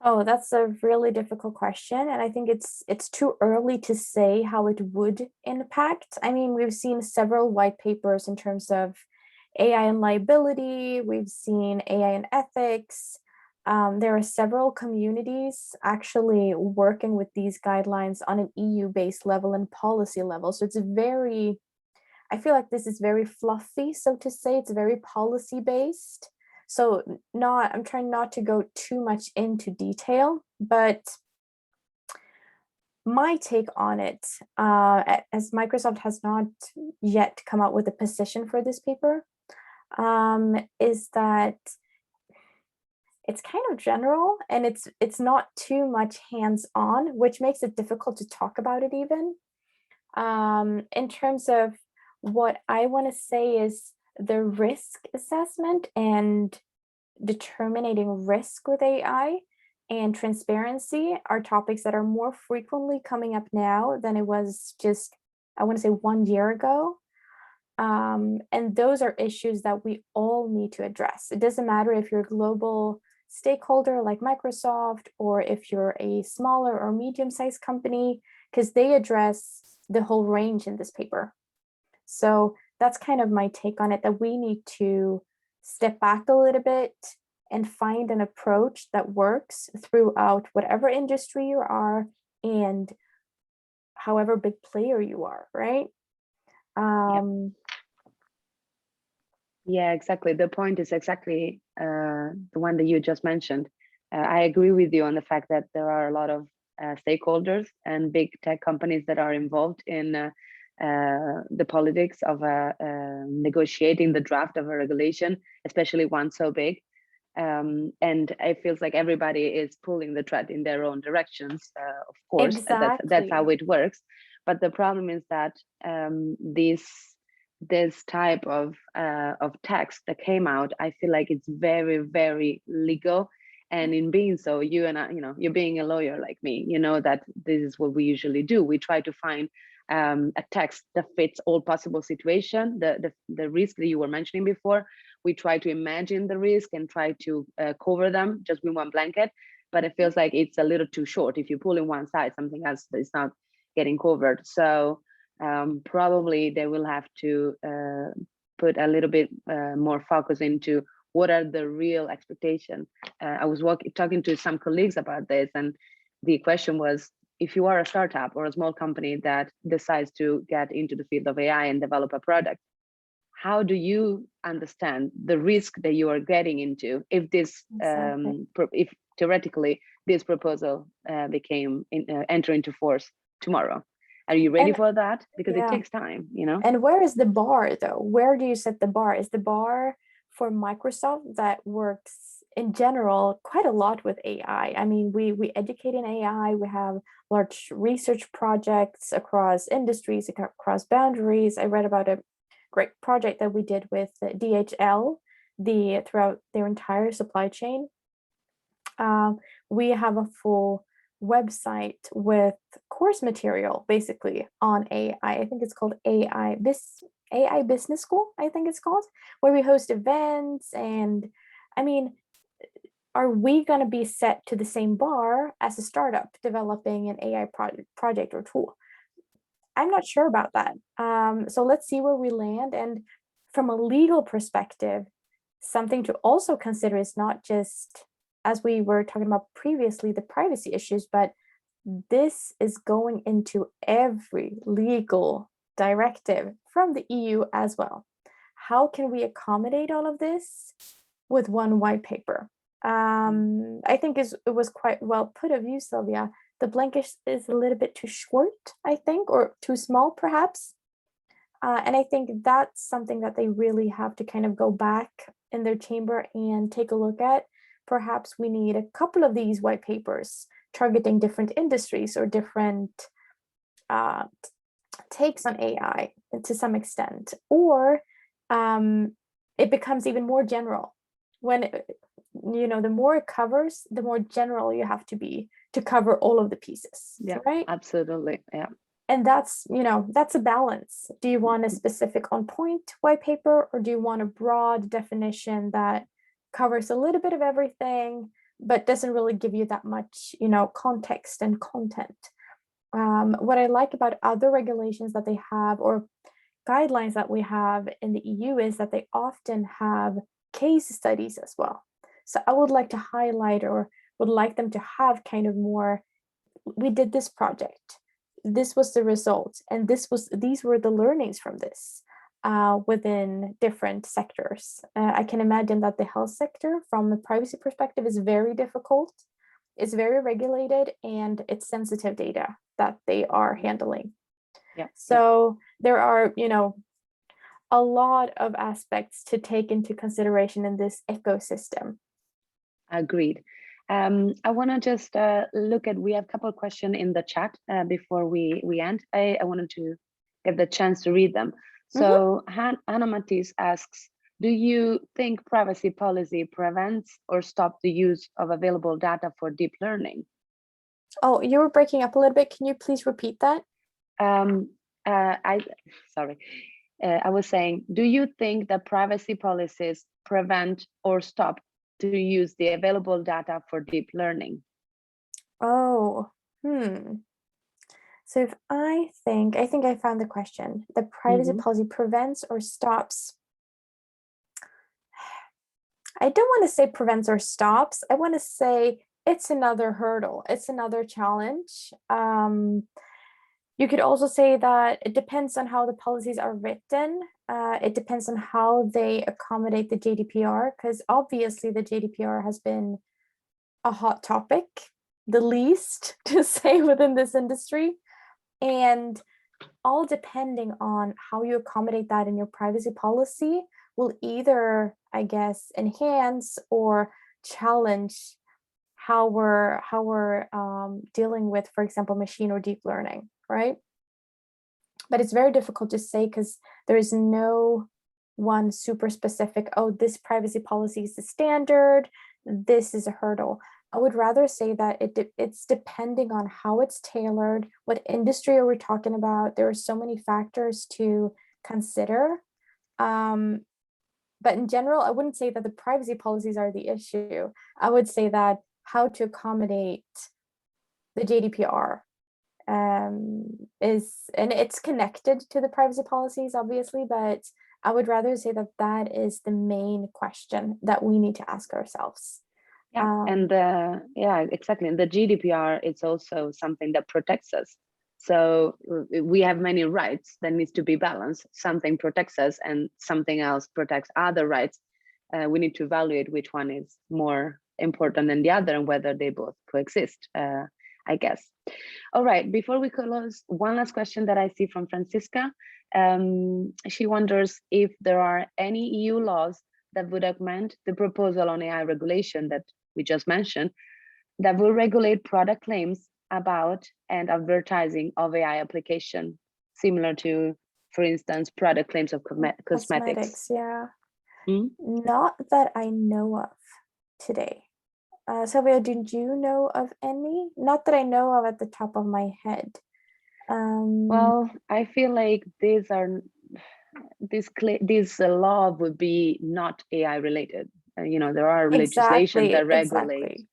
Oh, that's a really difficult question. And I think it's too early to say how it would impact. I mean, we've seen several white papers in terms of AI and liability. We've seen AI and ethics. There are several communities actually working with these guidelines on an EU-based level and policy level. So it's I feel like this is very fluffy, so to say. It's very policy-based. So I'm trying not to go too much into detail, but my take on it, as Microsoft has not yet come out with a position for this paper, is that it's kind of general and it's not too much hands-on, which makes it difficult to talk about it even. In terms of what I want to say is the risk assessment and determining risk with AI and transparency are topics that are more frequently coming up now than it was just, I want to say, 1 year ago. And those are issues that we all need to address. It doesn't matter if you're a global stakeholder like Microsoft or if you're a smaller or medium-sized company, because they address the whole range in this paper. So that's kind of my take on it, that we need to step back a little bit and find an approach that works throughout whatever industry you are and however big player you are, right? Yeah, exactly. The point is exactly the one that you just mentioned. I agree with you on the fact that there are a lot of stakeholders and big tech companies that are involved in the politics of negotiating the draft of a regulation, especially one so big. And it feels like everybody is pulling the thread in their own directions. Of course, exactly. That's how it works. But the problem is that this type of text that came out, I feel like it's very, very legal. And in being so, you and I, you're being a lawyer like me, you know that this is what we usually do. We try to find a text that fits all possible situations, the risk that you were mentioning before. We try to imagine the risk and try to cover them just with one blanket, but it feels like it's a little too short. If you pull in one side, something else is not getting covered. So probably they will have to put a little bit more focus into what are the real expectations. I was talking to some colleagues about this, and the question was, if you are a startup or a small company that decides to get into the field of AI and develop a product, how do you understand the risk that you are getting into if this, if theoretically this proposal enter into force tomorrow? Are you ready for that? Because it takes time, And where is the bar though? Where do you set the bar? Is the bar for Microsoft that works in general quite a lot with AI? I mean, we educate in AI, we have large research projects across industries, across boundaries. I read about a great project that we did with DHL, throughout their entire supply chain. We have a full website with course material basically on AI. I think it's called AI Business School, I think it's called, where we host events. And I mean, are we going to be set to the same bar as a startup developing an AI project or tool? I'm not sure about that. So let's see where we land. And from a legal perspective, something to also consider is not just, as we were talking about previously, the privacy issues, but this is going into every legal directive from the EU as well. How can we accommodate all of this with one white paper? I think it was quite well put of you, Sylvia. The blanket is a little bit too short, I think, or too small, perhaps. And I think that's something that they really have to kind of go back in their chamber and take a look at. Perhaps we need a couple of these white papers targeting different industries or different takes on AI to some extent, or it becomes even more general. When, you know, the more it covers, the more general you have to be to cover all of the pieces. Yeah, right? absolutely. Yeah. And that's, you know, that's a balance. Do you want a specific on point white paper, or do you want a broad definition that covers a little bit of everything, but doesn't really give you that much, you know, context and content? What I like about other regulations that they have, or guidelines that we have in the EU, is that they often have case studies as well. So I would like to highlight, or would like them to have kind of more, we did this project, this was the result, and these were the learnings from this within different sectors. I can imagine that the health sector, from the privacy perspective, is very difficult. It's very regulated, and it's sensitive data that they are handling. Yeah. So there are, you know, a lot of aspects to take into consideration in this ecosystem. Agreed. I want to just look at, we have a couple of questions in the chat before we end. I wanted to get the chance to read them. So Anna Matisse asks, do you think privacy policy prevents or stops the use of available data for deep learning? Oh, you were breaking up a little bit. Can you please repeat that? I was saying, do you think that privacy policies prevent or stop to use the available data for deep learning? Oh, So if I think I found the question. The privacy policy prevents or stops. I don't want to say prevents or stops. I want to say it's another hurdle. It's another challenge. You could also say that it depends on how the policies are written. It depends on how they accommodate the GDPR, because obviously the GDPR has been a hot topic, the least to say within this industry. And all depending on how you accommodate that in your privacy policy will either, I guess, enhance or challenge how we're dealing with, for example, machine or deep learning, right? But it's very difficult to say because there is no one super specific, oh, this privacy policy is the standard, this is a hurdle. I would rather say that it's depending on how it's tailored, what industry are we talking about. There are so many factors to consider. But in general, I wouldn't say that the privacy policies are the issue. I would say that how to accommodate the GDPR is, and it's connected to the privacy policies, obviously, but I would rather say that that is the main question that we need to ask ourselves. Yeah, and yeah, exactly. And the GDPR is also something that protects us. So we have many rights that needs to be balanced. Something protects us and something else protects other rights. We need to evaluate which one is more important than the other and whether they both coexist, I guess. All right, before we close, one last question that I see from Francisca. She wonders if there are any EU laws that would augment the proposal on AI regulation that we just mentioned, that will regulate product claims about and advertising of AI application, similar to, for instance, product claims of cosmetics. Yeah. Not that I know of today. Sylvia, did you know of any? Not that I know of at the top of my head. Well, I feel like this law would be not AI related. You know, there are legislation that regulate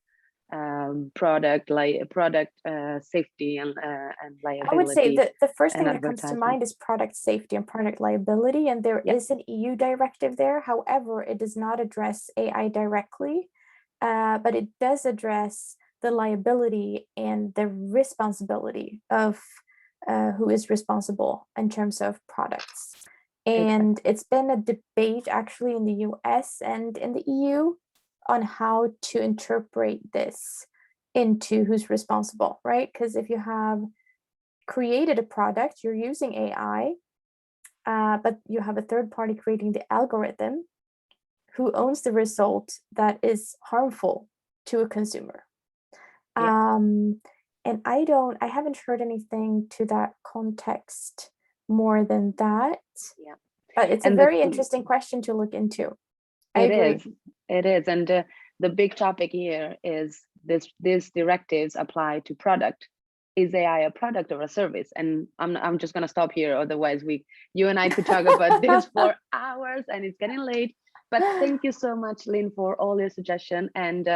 product safety and liability. I would say that the first thing that comes to mind is product safety and product liability, and there is an EU directive there. However, it does not address AI directly, but it does address the liability and the responsibility of who is responsible in terms of products. And it's been a debate actually in the US and in the EU on how to interpret this into who's responsible, right? Because if you have created a product, you're using AI, but you have a third party creating the algorithm, who owns the result that is harmful to a consumer? Yeah. And I haven't heard anything to that context more than that. Yeah. But it's a very interesting question to look into. It is. And the big topic here is these directives apply to product. Is AI a product or a service? And I'm just gonna stop here. Otherwise, you and I could talk about this for hours, and it's getting late. But thank you so much, Linn, for all your suggestions. And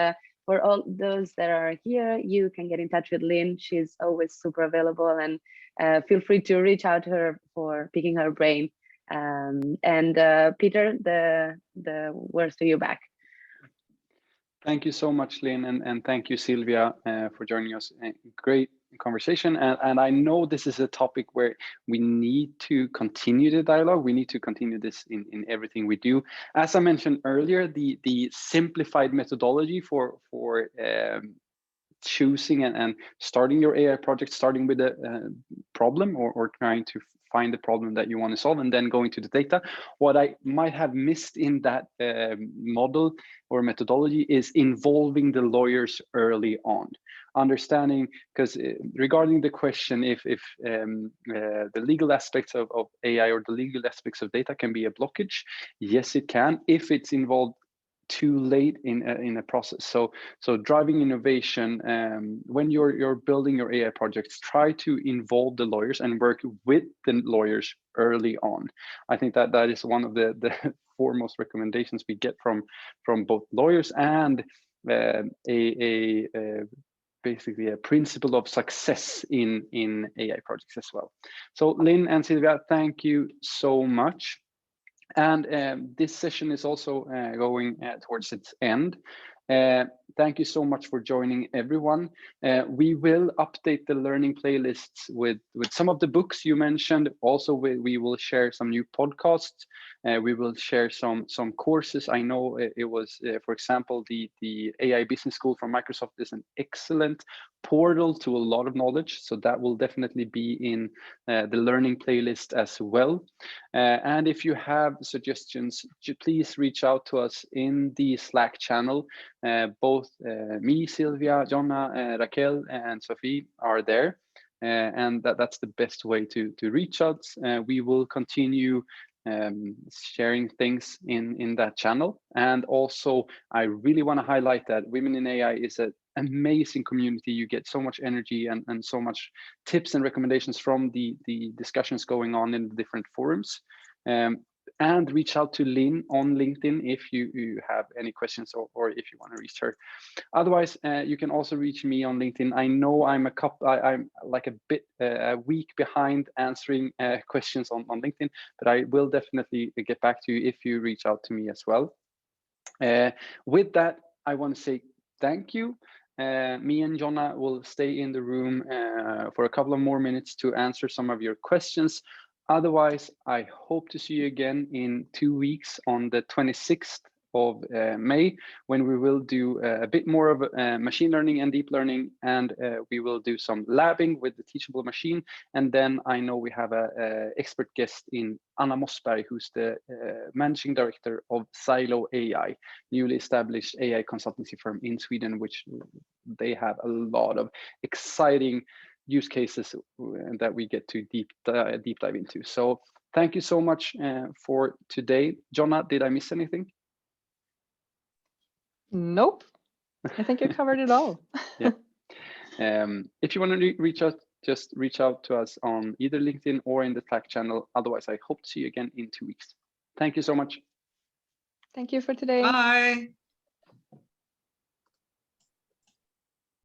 for all those that are here, you can get in touch with Linn. She's always super available, and feel free to reach out to her for picking her brain. And Peter, the words to you back. Thank you so much, Linn, and thank you, Sylvia, for joining us. Great conversation. And I know this is a topic where we need to continue the dialogue. We need to continue this in everything we do. As I mentioned earlier, the simplified methodology for choosing and starting your AI project, starting with a problem or trying to find the problem that you want to solve and then going to the data. What I might have missed in that model or methodology is involving the lawyers early on. Understanding, because regarding the question if the legal aspects of AI or the legal aspects of data can be a blockage, yes, it can if it's involved too late in a process. So driving innovation, when you're building your AI projects, try to involve the lawyers and work with the lawyers early on. I think that is one of the foremost recommendations we get from both lawyers and basically a principle of success in AI projects as well. So Linn and Sylvia, thank you so much. And this session is also going towards its end. Thank you so much for joining, everyone. We will update the learning playlists with some of the books you mentioned. Also, we will share some new podcasts. We will share some courses. I know it was, for example, the AI Business School from Microsoft is an excellent portal to a lot of knowledge. So that will definitely be in the learning playlist as well. And if you have suggestions, please reach out to us in the Slack channel. Both me, Sylvia, Jonna, Raquel, and Sophie are there. And that's the best way to reach out. We will continue sharing things in that channel. And also, I really want to highlight that Women in AI is an amazing community. You get so much energy and so much tips and recommendations from the discussions going on in the different forums. And reach out to Linn on LinkedIn if you have any questions or if you want to reach her. Otherwise, you can also reach me on LinkedIn. I know I'm like a week behind answering questions on LinkedIn, but I will definitely get back to you if you reach out to me as well. With that, I want to say thank you. Me and Jonna will stay in the room for a couple of more minutes to answer some of your questions. Otherwise, I hope to see you again in 2 weeks on the 26th of May, when we will do a bit more of machine learning and deep learning, and we will do some labbing with the teachable machine. And then I know we have an expert guest in Anna Mossberg, who's the managing director of Silo AI, newly established AI consultancy firm in Sweden, which they have a lot of exciting use cases that we get to deep dive into. So thank you so much for today. Jonna, did I miss anything? Nope. I think you covered it all. Yeah. If you want to reach out, just reach out to us on either LinkedIn or in the Slack channel. Otherwise, I hope to see you again in 2 weeks. Thank you so much. Thank you for today. Bye.